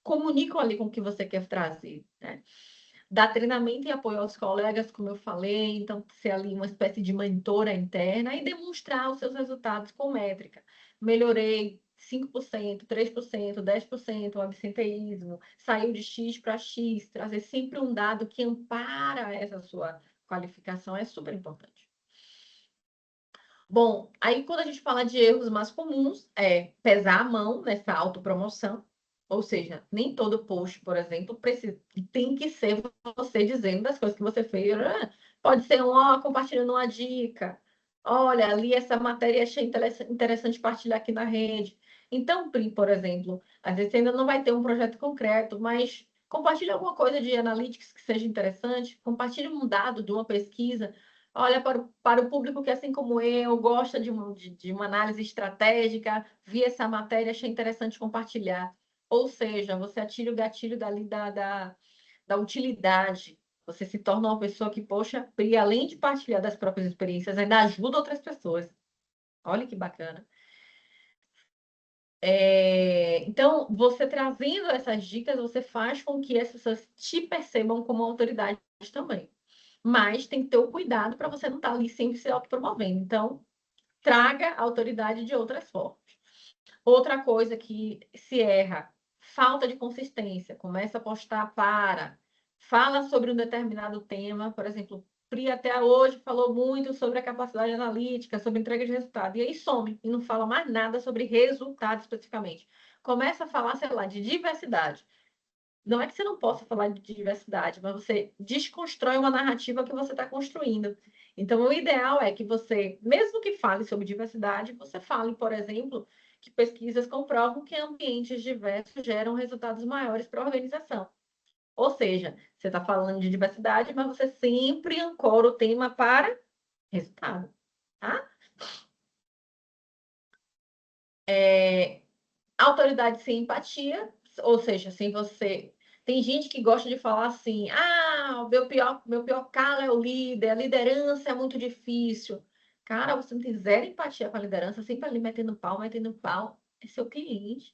comunicam ali com o que você quer trazer, né? Dar treinamento e apoio aos colegas, como eu falei, então ser ali uma espécie de mentora interna e demonstrar os seus resultados com métrica. Melhorei 5%, 3%, 10% o absenteísmo, saiu de X para X, trazer sempre um dado que ampara essa sua qualificação é super importante. Bom, aí quando a gente fala de erros mais comuns, é pesar a mão nessa autopromoção, ou seja, nem todo post, por exemplo, tem que ser você dizendo das coisas que você fez. Pode ser compartilhando uma dica. Olha, ali essa matéria achei interessante partilhar aqui na rede. Então, Pri, por exemplo, às vezes você ainda não vai ter um projeto concreto, mas compartilhe alguma coisa de analytics que seja interessante, compartilhe um dado de uma pesquisa. Olha, para o público que, assim como eu, gosta de uma análise estratégica, vi essa matéria, achei interessante compartilhar. Ou seja, você atira o gatilho dali da utilidade. Você se torna uma pessoa que, poxa, Pri, além de partilhar das próprias experiências, ainda ajuda outras pessoas. Olha que bacana. Então, você trazendo essas dicas, você faz com que as pessoas te percebam como autoridade também. Mas tem que ter o cuidado para você não estar ali sempre se autopromovendo. Então, traga a autoridade de outras formas. Outra coisa que se erra, falta de consistência. Começa a postar fala sobre um determinado tema, por exemplo, Pri até hoje falou muito sobre a capacidade analítica, sobre entrega de resultado, e aí some e não fala mais nada sobre resultado especificamente. Começa a falar, sei lá, de diversidade. Não é que você não possa falar de diversidade, mas você desconstrói uma narrativa que você está construindo. Então, o ideal é que você, mesmo que fale sobre diversidade, você fale, por exemplo, que pesquisas comprovam que ambientes diversos geram resultados maiores para a organização. Ou seja, você está falando de diversidade, mas você sempre ancora o tema para resultado, tá? Autoridade sem empatia, ou seja, sem você. Tem gente que gosta de falar assim: ah, meu pior calo é o líder, a liderança é muito difícil. Cara, você não tem zero empatia com a liderança, sempre ali metendo pau, é seu cliente.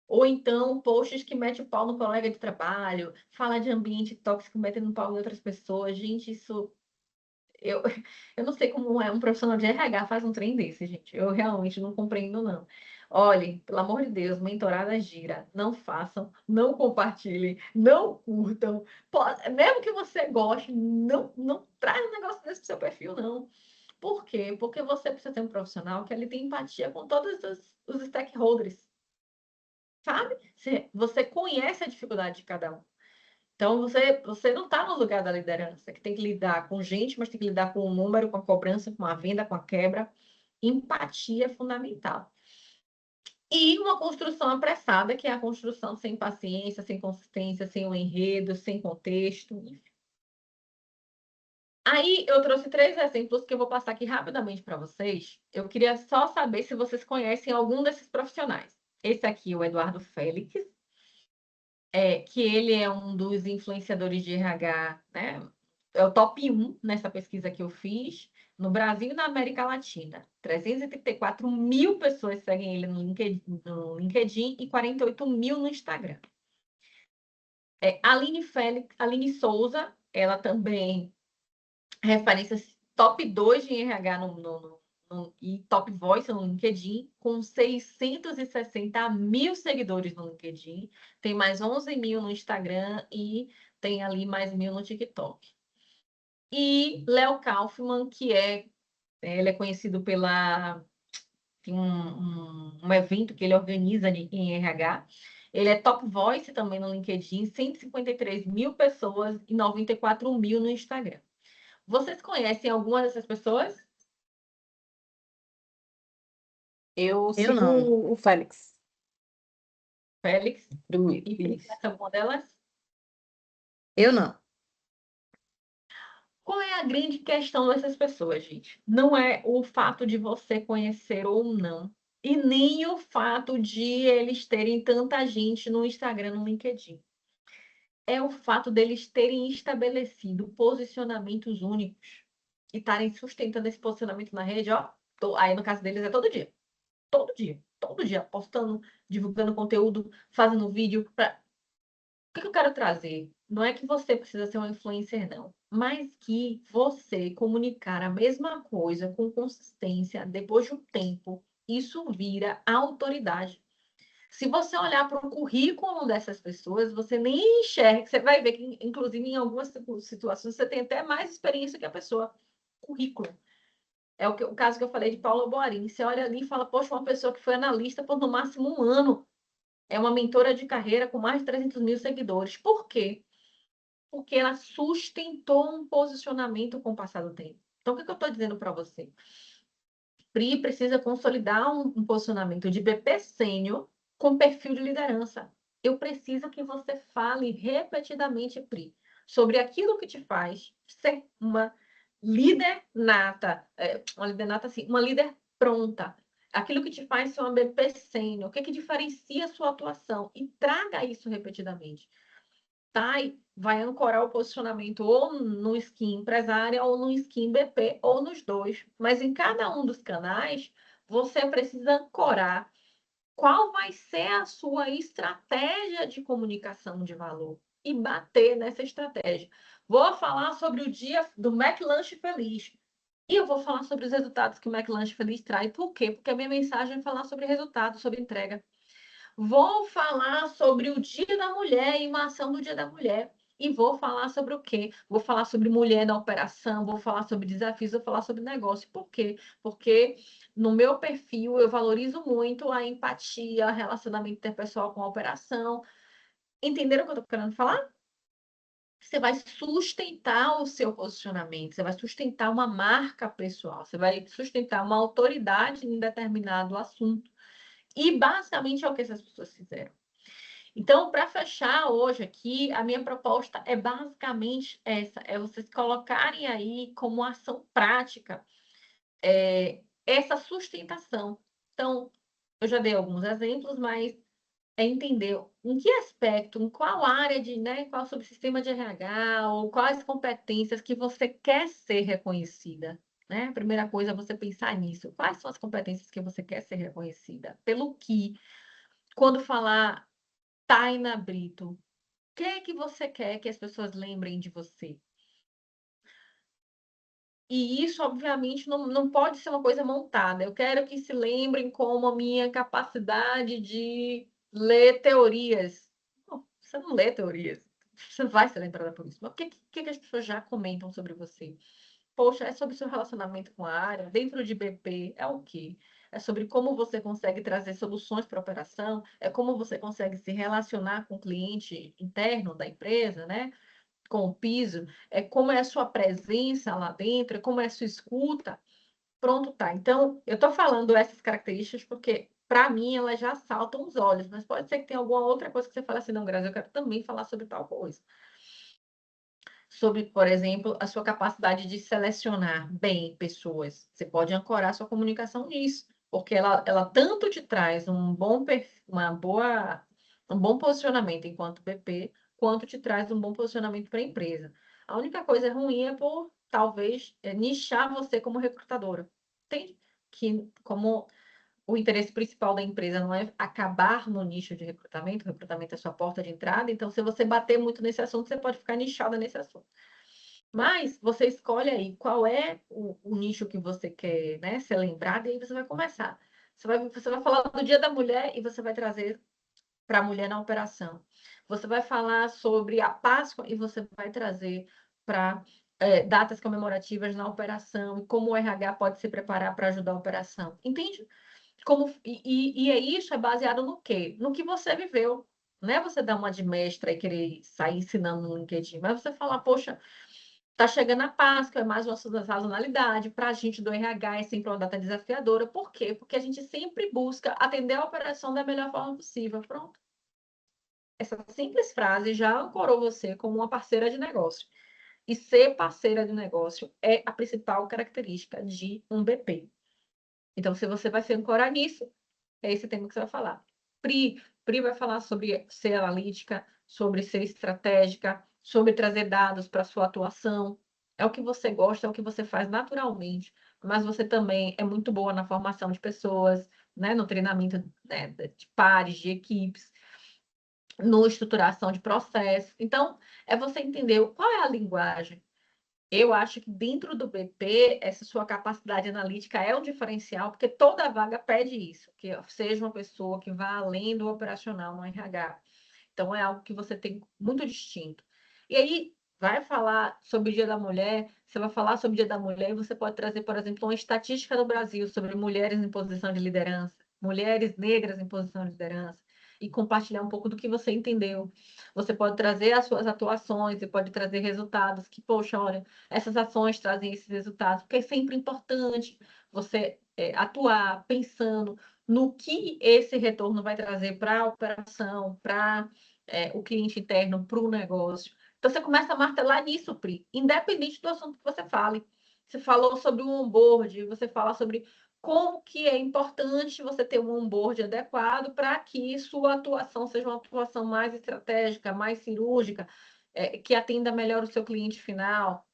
Ou então, posts que mete o pau no colega de trabalho, fala de ambiente tóxico, metendo pau em outras pessoas. Gente, isso. Eu, eu não sei como é um profissional de RH faz um trem desse, gente. Eu realmente não compreendo, não. Olhem, pelo amor de Deus, mentorada gira. Não façam, não compartilhem, não curtam. Mesmo que você goste, não traz um negócio desse pro seu perfil, não. Por quê? Porque você precisa ter um profissional que ele tem empatia com todos os stakeholders. Sabe? Você conhece a dificuldade de cada um. Então, você não está no lugar da liderança, que tem que lidar com gente, mas tem que lidar com o número, com a cobrança, com a venda, com a quebra. Empatia é fundamental. E uma construção apressada, que é a construção sem paciência, sem consistência, sem um enredo, sem contexto. Aí, eu trouxe 3 exemplos que eu vou passar aqui rapidamente para vocês. Eu queria só saber se vocês conhecem algum desses profissionais. Esse aqui, o Eduardo Félix, que ele é um dos influenciadores de RH, né? É o top 1 nessa pesquisa que eu fiz, no Brasil e na América Latina. 334 mil pessoas seguem ele no LinkedIn e 48 mil no Instagram. Aline Souza, ela também referência top 2 de RH e top voice no LinkedIn, com 660 mil seguidores no LinkedIn, tem mais 11 mil no Instagram e tem ali mais 1.000 no TikTok. E Léo Kaufmann, ele é conhecido tem um evento que ele organiza em RH. Ele é top voice também no LinkedIn, 153 mil pessoas e 94 mil no Instagram. Vocês conhecem alguma dessas pessoas? Eu Eu sigo não. o Félix Félix primeiro. e Pri, Isso. conhece alguma delas? Eu não. Qual é a grande questão dessas pessoas, gente? Não é o fato de você conhecer ou não, e nem o fato de eles terem tanta gente no Instagram, no LinkedIn. É o fato deles terem estabelecido posicionamentos únicos e estarem sustentando esse posicionamento na rede, ó. Aí, no caso deles, é todo dia, postando, divulgando conteúdo, fazendo vídeo. O que eu quero trazer? Não é que você precisa ser um influencer, não, mas que você comunicar a mesma coisa com consistência, depois de um tempo, isso vira autoridade. Se você olhar para o currículo dessas pessoas, você nem enxerga, você vai ver que, inclusive, em algumas situações, você tem até mais experiência que a pessoa. Currículo. É o caso que eu falei de Paula Boarim. Você olha ali e fala, poxa, uma pessoa que foi analista por no máximo 1 ano, é uma mentora de carreira com mais de 300 mil seguidores. Por quê? Porque ela sustentou um posicionamento com o passar do tempo. Então, o que eu estou dizendo para você? Pri precisa consolidar um posicionamento de BP sênior com perfil de liderança. Eu preciso que você fale repetidamente, Pri, sobre aquilo que te faz ser uma líder nata, uma líder nata, assim, uma líder pronta. Aquilo que te faz ser uma BP sênior, o que diferencia a sua atuação? E traga isso repetidamente. vai ancorar o posicionamento ou no Skin Empresária, ou no Skin BP, ou nos dois. Mas em cada um dos canais, você precisa ancorar qual vai ser a sua estratégia de comunicação de valor e bater nessa estratégia. Vou falar sobre o dia do McLanche Feliz. E eu vou falar sobre os resultados que o McLanche Feliz traz. Por quê? Porque a minha mensagem é falar sobre resultado, sobre entrega. Vou falar sobre o Dia da Mulher e uma ação do Dia da Mulher. E vou falar sobre o quê? Vou falar sobre mulher na operação, vou falar sobre desafios, vou falar sobre negócio. Por quê? Porque no meu perfil eu valorizo muito a empatia, o relacionamento interpessoal com a operação. Entenderam o que eu estou querendo falar? Você vai sustentar o seu posicionamento, você vai sustentar uma marca pessoal, você vai sustentar uma autoridade em determinado assunto. E basicamente é o que essas pessoas fizeram. Então, para fechar hoje aqui, a minha proposta é basicamente essa: é vocês colocarem aí como ação prática essa sustentação. Então, eu já dei alguns exemplos, mas é entender em que aspecto, em qual área de, né, qual subsistema de RH, ou quais competências que você quer ser reconhecida. Né? A primeira coisa é você pensar nisso. Quais são as competências que você quer ser reconhecida? Pelo que, quando falar Taina Brito, o que é que você quer que as pessoas lembrem de você? E isso, obviamente, não pode ser uma coisa montada. Eu quero que se lembrem como a minha capacidade de ler teorias. Não, você não lê teorias. Você não vai ser lembrada por isso. Mas o que as pessoas já comentam sobre você? Poxa, é sobre seu relacionamento com a área. Dentro de BP, é o quê? É sobre como você consegue trazer soluções para a operação, é como você consegue se relacionar com o cliente interno da empresa, né? Com o piso, é como é a sua presença lá dentro, é como é a sua escuta. Pronto, tá. Então, eu estou falando essas características porque, para mim, elas já saltam os olhos, mas pode ser que tenha alguma outra coisa que você fale assim, não, Grazi, eu quero também falar sobre tal coisa. Sobre, por exemplo, a sua capacidade de selecionar bem pessoas. Você pode ancorar sua comunicação nisso, porque ela tanto te traz um bom um bom posicionamento enquanto BP, quanto te traz um bom posicionamento para a empresa. A única coisa ruim é por, talvez, nichar você como recrutadora. Entende? Que como o interesse principal da empresa não é acabar no nicho de recrutamento, o recrutamento é sua porta de entrada, então se você bater muito nesse assunto, você pode ficar nichada nesse assunto. Mas você escolhe aí qual é o nicho que você quer, né, ser lembrado, e aí você vai começar. Você vai falar do Dia da Mulher e você vai trazer para a mulher na operação. Você vai falar sobre a Páscoa e você vai trazer para datas comemorativas na operação e como o RH pode se preparar para ajudar a operação. Entende? É isso, é baseado no quê? No que você viveu. Não é você dar uma de mestra e querer sair ensinando no LinkedIn, mas você falar, poxa, tá chegando a Páscoa, é mais uma sazonalidade, para a gente do RH é sempre uma data desafiadora. Por quê? Porque a gente sempre busca atender a operação da melhor forma possível. Pronto. Essa simples frase já ancorou você como uma parceira de negócio. E ser parceira de negócio é a principal característica de um BP. Então, se você vai se ancorar nisso, é esse tema que você vai falar. Pri vai falar sobre ser analítica, sobre ser estratégica, sobre trazer dados para a sua atuação. É o que você gosta, é o que você faz naturalmente, mas você também é muito boa na formação de pessoas, né, no treinamento, né, de pares, de equipes, na estruturação de processos. Então, é você entender qual é a linguagem. Eu acho que dentro do BP, essa sua capacidade analítica é um diferencial, porque toda vaga pede isso, que seja uma pessoa que vá além do operacional no RH. Então, é algo que você tem muito distinto. E aí, vai falar sobre o Dia da Mulher, você vai falar sobre o Dia da Mulher, e você pode trazer, por exemplo, uma estatística no Brasil sobre mulheres em posição de liderança, mulheres negras em posição de liderança, e compartilhar um pouco do que você entendeu. Você pode trazer as suas atuações e pode trazer resultados que, poxa, olha, essas ações trazem esses resultados, porque é sempre importante você atuar pensando no que esse retorno vai trazer para a operação, para o cliente interno, para o negócio. Então, você começa a martelar nisso, Pri, independente do assunto que você fale. Você falou sobre o onboard, você fala sobre como que é importante você ter um onboard adequado para que sua atuação seja uma atuação mais estratégica, mais cirúrgica, que atenda melhor o seu cliente final,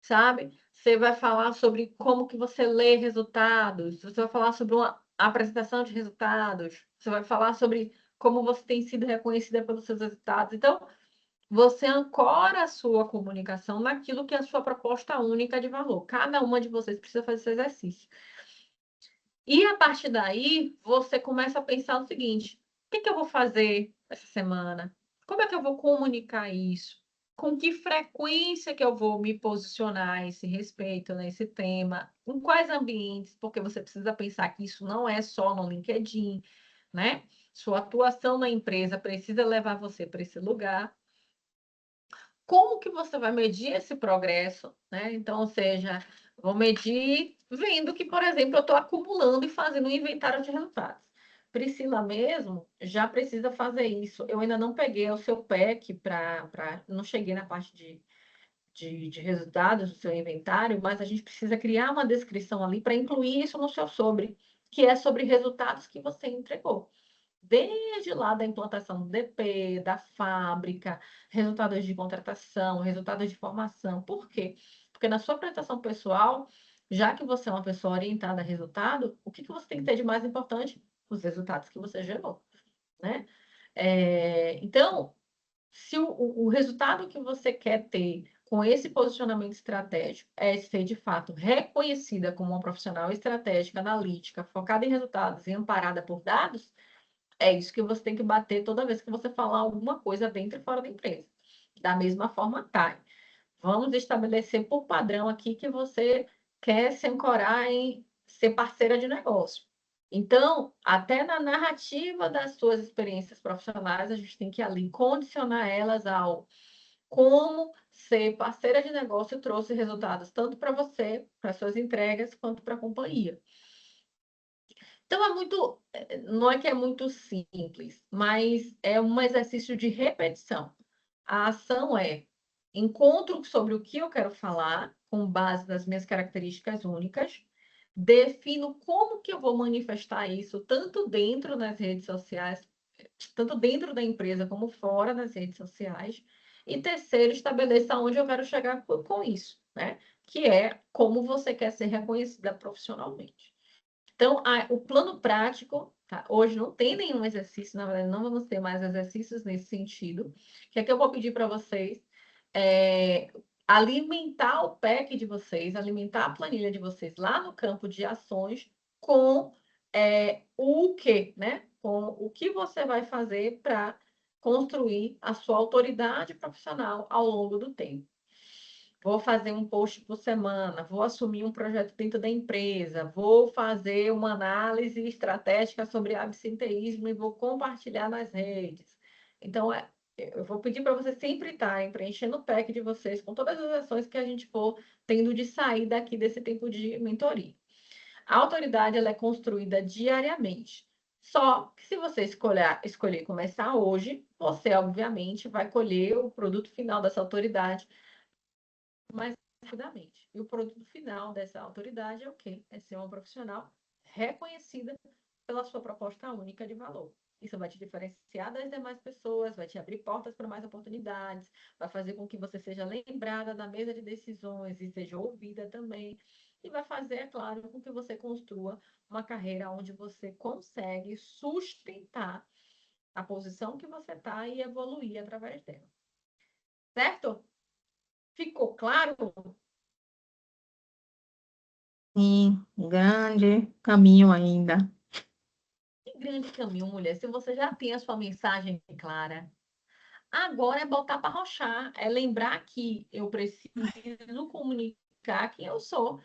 sabe? Você vai falar sobre como que você lê resultados, você vai falar sobre uma apresentação de resultados, você vai falar sobre como você tem sido reconhecida pelos seus resultados. Então, você ancora a sua comunicação naquilo que é a sua proposta única de valor. Cada uma de vocês precisa fazer esse exercício. E a partir daí, você começa a pensar o seguinte: o que eu vou fazer essa semana? Como é que eu vou comunicar isso? Com que frequência que eu vou me posicionar a esse respeito, nesse tema? Em quais ambientes? Porque você precisa pensar que isso não é só no LinkedIn, né? Sua atuação na empresa precisa levar você para esse lugar. Como que você vai medir esse progresso, né? Então, ou seja, vou medir vendo que, por exemplo, eu estou acumulando e fazendo um inventário de resultados. Priscila mesmo já precisa fazer isso. Eu ainda não peguei o seu PEC não cheguei na parte de resultados do seu inventário, mas a gente precisa criar uma descrição ali para incluir isso no seu sobre, que é sobre resultados que você entregou desde lá da implantação do DP, da fábrica, resultados de contratação, resultados de formação. Por quê? Porque na sua apresentação pessoal, já que você é uma pessoa orientada a resultado, o que você tem que ter de mais importante? Os resultados que você gerou, né? Então, se o resultado que você quer ter com esse posicionamento estratégico é ser, de fato, reconhecida como uma profissional estratégica, analítica, focada em resultados e amparada por dados, é isso que você tem que bater toda vez que você falar alguma coisa dentro e fora da empresa. Da mesma forma, tá. Vamos estabelecer por padrão aqui que você quer se ancorar em ser parceira de negócio. Então, até na narrativa das suas experiências profissionais, a gente tem que ali condicionar elas ao como ser parceira de negócio trouxe resultados tanto para você, para suas entregas, quanto para a companhia. Então, não é que é muito simples, mas é um exercício de repetição. A ação é encontro sobre o que eu quero falar, com base nas minhas características únicas, defino como que eu vou manifestar isso, tanto dentro das redes sociais, tanto dentro da empresa como fora das redes sociais, e terceiro, estabeleça onde eu quero chegar com isso, né? Que é como você quer ser reconhecida profissionalmente. Então, o plano prático, tá? Hoje não tem nenhum exercício, na verdade, não vamos ter mais exercícios nesse sentido. O que é que eu vou pedir para vocês? Alimentar o pack de vocês, alimentar a planilha de vocês lá no campo de ações com o que, né? Com o que você vai fazer para construir a sua autoridade profissional ao longo do tempo. Vou fazer um post por semana, vou assumir um projeto dentro da empresa, vou fazer uma análise estratégica sobre absenteísmo e vou compartilhar nas redes. Então, eu vou pedir para vocês sempre estarem preenchendo o pack de vocês com todas as ações que a gente for tendo de sair daqui desse tempo de mentoria. A autoridade ela é construída diariamente. Só que se você escolher começar hoje, você, obviamente, vai colher o produto final dessa autoridade mais rapidamente. E o produto final dessa autoridade é o quê? É ser uma profissional reconhecida pela sua proposta única de valor. Isso vai te diferenciar das demais pessoas, vai te abrir portas para mais oportunidades, vai fazer com que você seja lembrada da mesa de decisões e seja ouvida também. E vai fazer, é claro, com que você construa uma carreira onde você consegue sustentar a posição que você está e evoluir através dela. Certo? Ficou claro? Sim, um grande caminho ainda. Que grande caminho, mulher. Se você já tem a sua mensagem clara, agora é botar para rochar, é lembrar que eu preciso comunicar quem eu sou.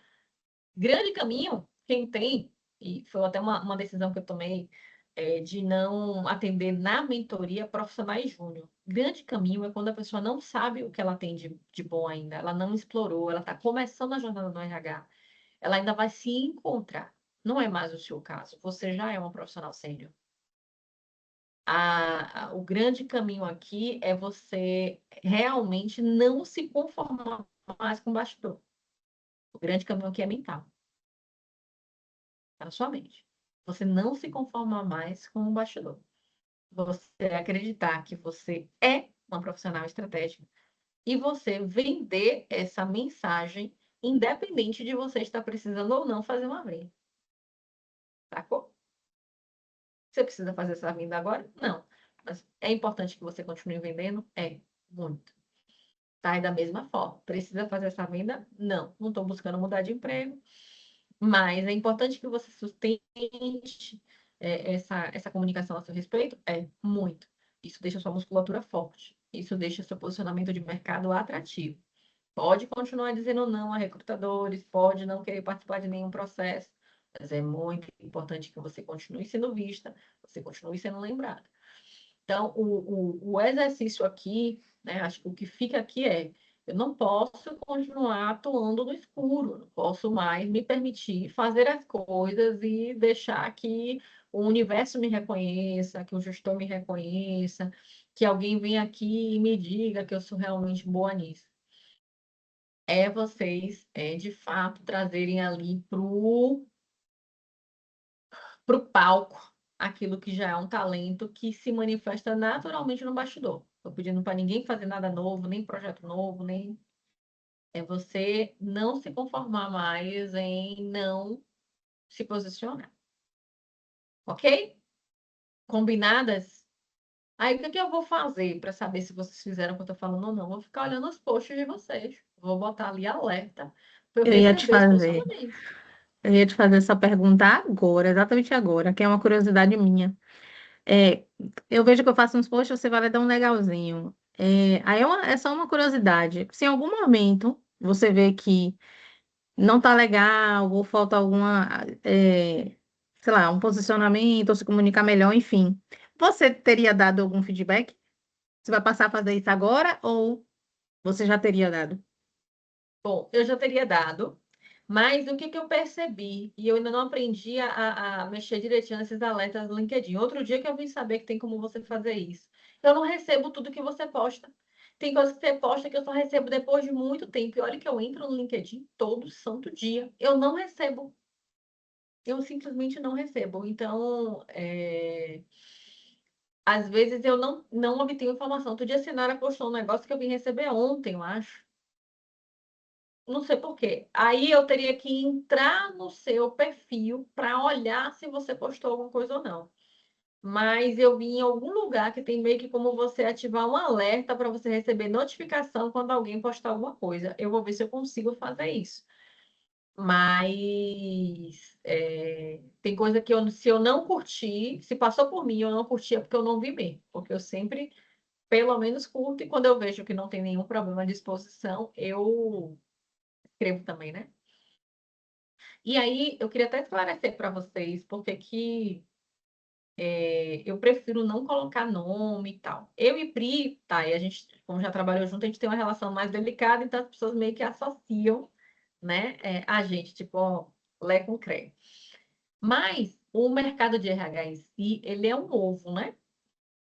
Grande caminho, quem tem, e foi até uma decisão que eu tomei, de não atender na mentoria profissionais júnior. Grande caminho é quando a pessoa não sabe o que ela tem de bom ainda, ela não explorou, ela está começando a jornada no RH, ela ainda vai se encontrar. Não é mais o seu caso, você já é uma profissional sênior. O grande caminho aqui é você realmente não se conformar mais com o bastidor. O grande caminho aqui é mental. Tá na sua mente. Você não se conformar mais com o bastidor. Você acreditar que você é uma profissional estratégica e você vender essa mensagem, independente de você estar precisando ou não fazer uma venda. Sacou? Você precisa fazer essa venda agora? Não. Mas é importante que você continue vendendo? É, muito. Tá? E da mesma forma. Precisa fazer essa venda? Não. Não estou buscando mudar de emprego. Mas é importante que você sustente essa comunicação a seu respeito? É, muito. Isso deixa a sua musculatura forte. Isso deixa seu posicionamento de mercado atrativo. Pode continuar dizendo não a recrutadores, pode não querer participar de nenhum processo, mas é muito importante que você continue sendo vista, você continue sendo lembrada. Então, o exercício aqui, né, acho que o que fica aqui é, eu não posso continuar atuando no escuro, não posso mais me permitir fazer as coisas e deixar que o universo me reconheça, que o gestor me reconheça, que alguém venha aqui e me diga que eu sou realmente boa nisso. É vocês, de fato, trazerem ali pro palco aquilo que já é um talento que se manifesta naturalmente no bastidor. Estou pedindo para ninguém fazer nada novo, nem projeto novo, nem. É você não se conformar mais em não se posicionar. Ok? Combinadas? Aí o que que eu vou fazer para saber se vocês fizeram o que eu estou falando ou não? Vou ficar olhando os posts de vocês. Vou botar ali alerta para eu Eu ia te receber os fazer. posicionamentos. Eu ia te fazer essa pergunta agora, exatamente agora, que é uma curiosidade minha. É, eu vejo que eu faço uns posts, você vai dar um legalzinho. Aí é só uma curiosidade. Se em algum momento você vê que não tá legal, ou falta alguma, sei lá, um posicionamento, ou se comunicar melhor, enfim, você teria dado algum feedback? Você vai passar a fazer isso agora, ou você já teria dado? Bom, eu já teria dado, mas o que que eu percebi? E eu ainda não aprendi a mexer direitinho nesses alertas do LinkedIn. Outro dia que eu vim saber que tem como você fazer isso. Eu não recebo tudo que você posta. Tem coisas que você posta que eu só recebo depois de muito tempo. E olha que eu entro no LinkedIn todo santo dia. Eu não recebo. Eu simplesmente não recebo. Então, às vezes eu não obtenho informação. Outro dia a Sinara postou um negócio que eu vim receber ontem, eu acho. Não sei por quê. Aí eu teria que entrar no seu perfil para olhar se você postou alguma coisa ou não. Mas eu vi em algum lugar que tem meio que como você ativar um alerta para você receber notificação quando alguém postar alguma coisa. Eu vou ver se eu consigo fazer isso. Mas tem coisa que se eu não curti, se passou por mim, eu não curti é porque eu não vi mesmo. Porque eu sempre, pelo menos, curto, e quando eu vejo que não tem nenhum problema de exposição, eu escrevo também, né? E aí, eu queria até esclarecer para vocês porque que eu prefiro não colocar nome e tal. Eu e Pri, tá, e a gente, como já trabalhou junto, a gente tem uma relação mais delicada, então as pessoas meio que associam, né, a gente, tipo, ó, Lé com Cré. Mas o mercado de RH em si, ele é um ovo, né?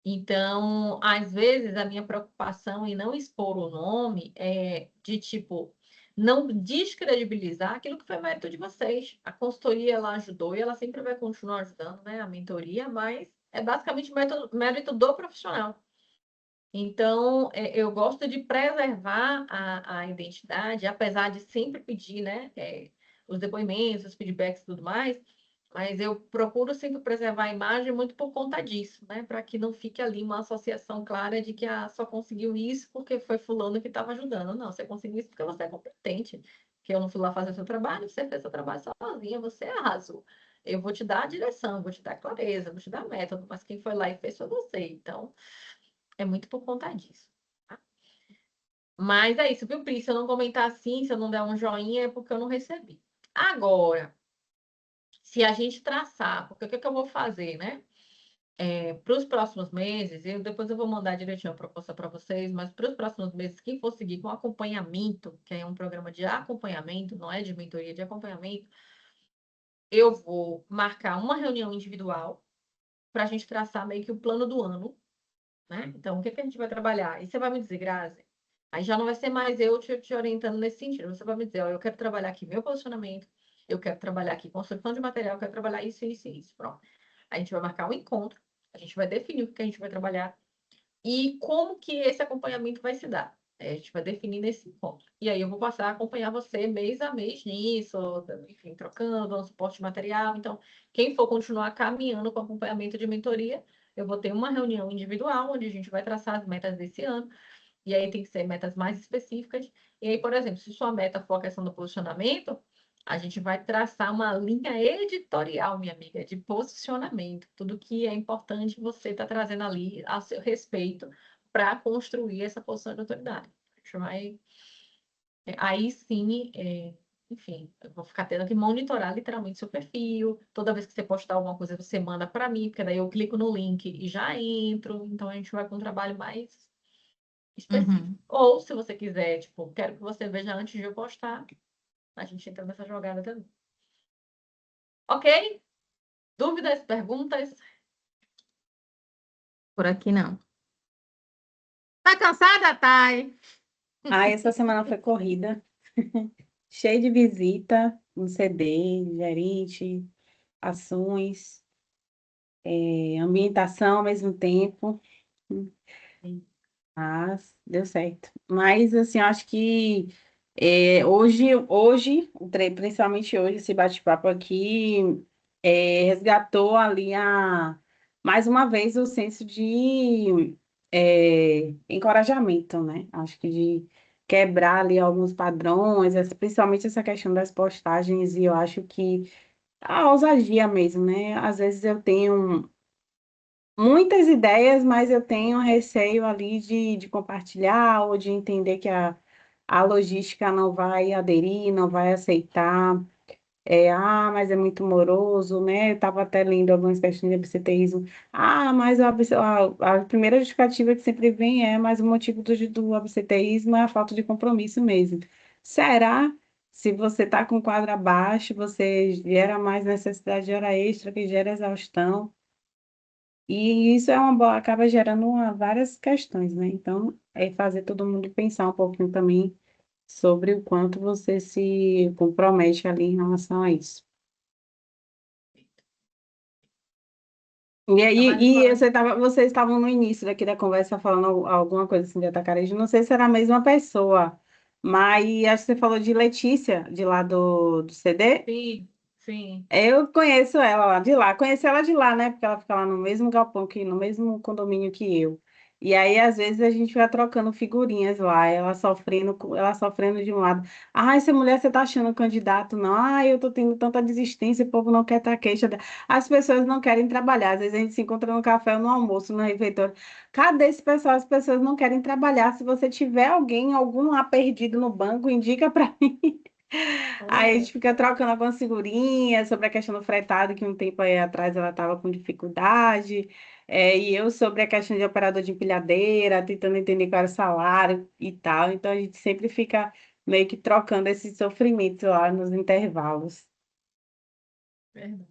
Então, às vezes, a minha preocupação em não expor o nome é de tipo não descredibilizar aquilo que foi mérito de vocês. A consultoria ela ajudou e ela sempre vai continuar ajudando, né? A mentoria, mas é basicamente mérito do profissional. Então, eu gosto de preservar a identidade, apesar de sempre pedir, né, os depoimentos, os feedbacks e tudo mais, mas eu procuro sempre preservar a imagem muito por conta disso, né, para que não fique ali uma associação clara de que só conseguiu isso porque foi fulano que estava ajudando. Não, você conseguiu isso porque você é competente, que eu não fui lá fazer seu trabalho, você fez seu trabalho sozinha, você arrasou. Eu vou te dar a direção, vou te dar clareza, vou te dar método, mas quem foi lá e fez foi você. Então, é muito por conta disso. Tá? Mas é isso, viu, Pri? Se eu não comentar assim, se eu não der um joinha, é porque eu não recebi. Agora, se a gente traçar, porque o que, é que eu vou fazer, né? Para os próximos meses, depois eu vou mandar direitinho a proposta para vocês, mas para os próximos meses, quem for seguir com acompanhamento, que é um programa de acompanhamento, não é de mentoria, de acompanhamento, eu vou marcar uma reunião individual para a gente traçar meio que o plano do ano, né? Então, o que, que a gente vai trabalhar? E você vai me dizer, Grazi, aí já não vai ser mais eu te orientando nesse sentido. Você vai me dizer, ó, eu quero trabalhar aqui meu posicionamento, eu quero trabalhar aqui com solução de material, eu quero trabalhar isso, isso e isso. Pronto. A gente vai marcar um encontro, a gente vai definir o que a gente vai trabalhar e como que esse acompanhamento vai se dar. A gente vai definir nesse encontro. E aí eu vou passar a acompanhar você mês a mês nisso, enfim, trocando, dando suporte de material. Então, quem for continuar caminhando com acompanhamento de mentoria, eu vou ter uma reunião individual, onde a gente vai traçar as metas desse ano. E aí tem que ser metas mais específicas. E aí, por exemplo, se sua meta for a questão do posicionamento, a gente vai traçar uma linha editorial, minha amiga, de posicionamento. Tudo que é importante você está trazendo ali a seu respeito para construir essa posição de autoridade. A gente vai... Aí sim, enfim, eu vou ficar tendo que monitorar literalmente seu perfil. Toda vez que você postar alguma coisa, você manda para mim, porque daí eu clico no link e já entro. Então a gente vai com um trabalho mais específico. Uhum. Ou, se você quiser, tipo, quero que você veja antes de eu postar, a gente entra nessa jogada também. Ok? Dúvidas, perguntas? Por aqui não. Tá cansada, Thay? Ah, essa semana foi corrida, cheia de visita, um CD, gerente, ações, ambientação ao mesmo tempo. Sim. Mas deu certo. Mas, assim, eu acho que hoje, principalmente hoje, esse bate-papo aqui resgatou ali mais uma vez o senso de encorajamento, né? Acho que de quebrar ali alguns padrões, principalmente essa questão das postagens, e eu acho que a ousadia mesmo, né? Às vezes eu tenho muitas ideias, mas eu tenho receio ali de compartilhar ou de entender que a logística não vai aderir, não vai aceitar. Mas é muito moroso, né? Eu estava até lendo algumas questões de absenteísmo. Mas a primeira justificativa que sempre vem mas o motivo do absenteísmo é a falta de compromisso mesmo. Será? Se você está com o quadro abaixo, você gera mais necessidade de hora extra, que gera exaustão. E isso acaba gerando várias questões, né? Então, é fazer todo mundo pensar um pouquinho também sobre o quanto você se compromete ali em relação a isso. E Tá aí, mais importante. vocês estavam no início daqui da conversa falando alguma coisa assim de atacarejo. Não sei se era a mesma pessoa, mas acho que você falou de Letícia, de lá do CD. Sim, sim. Eu conheço ela lá de lá, conheci ela de lá, né? Porque ela fica lá no mesmo galpão no mesmo condomínio que eu. E aí, às vezes, a gente vai trocando figurinhas lá, ela sofrendo de um lado. Essa mulher, você tá achando candidato? Não, eu tô tendo tanta desistência, o povo não quer estar queixa. As pessoas não querem trabalhar. Às vezes a gente se encontra no café ou no almoço, no refeitório. Cadê esse pessoal? As pessoas não querem trabalhar. Se você tiver algum lá perdido no banco, indica para mim. Pois Aí a é. gente fica trocando algumas figurinhas sobre a questão do fretado, que um tempo aí atrás ela estava com dificuldade, e eu sobre a questão de operador de empilhadeira, tentando entender qual era o salário e tal. Então a gente sempre fica meio que trocando esse sofrimento lá nos intervalos. Verdade.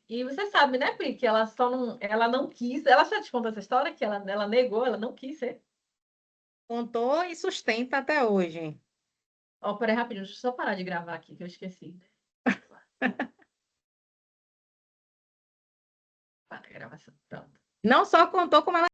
E você sabe, né, Pri, que ela não quis, ela já te contou essa história, que ela negou, ela não quis ser. Contou e sustenta até hoje. Ó, peraí, rapidinho, deixa eu só parar de gravar aqui, que eu esqueci. Para a gravação, pronto. Não só contou, como ela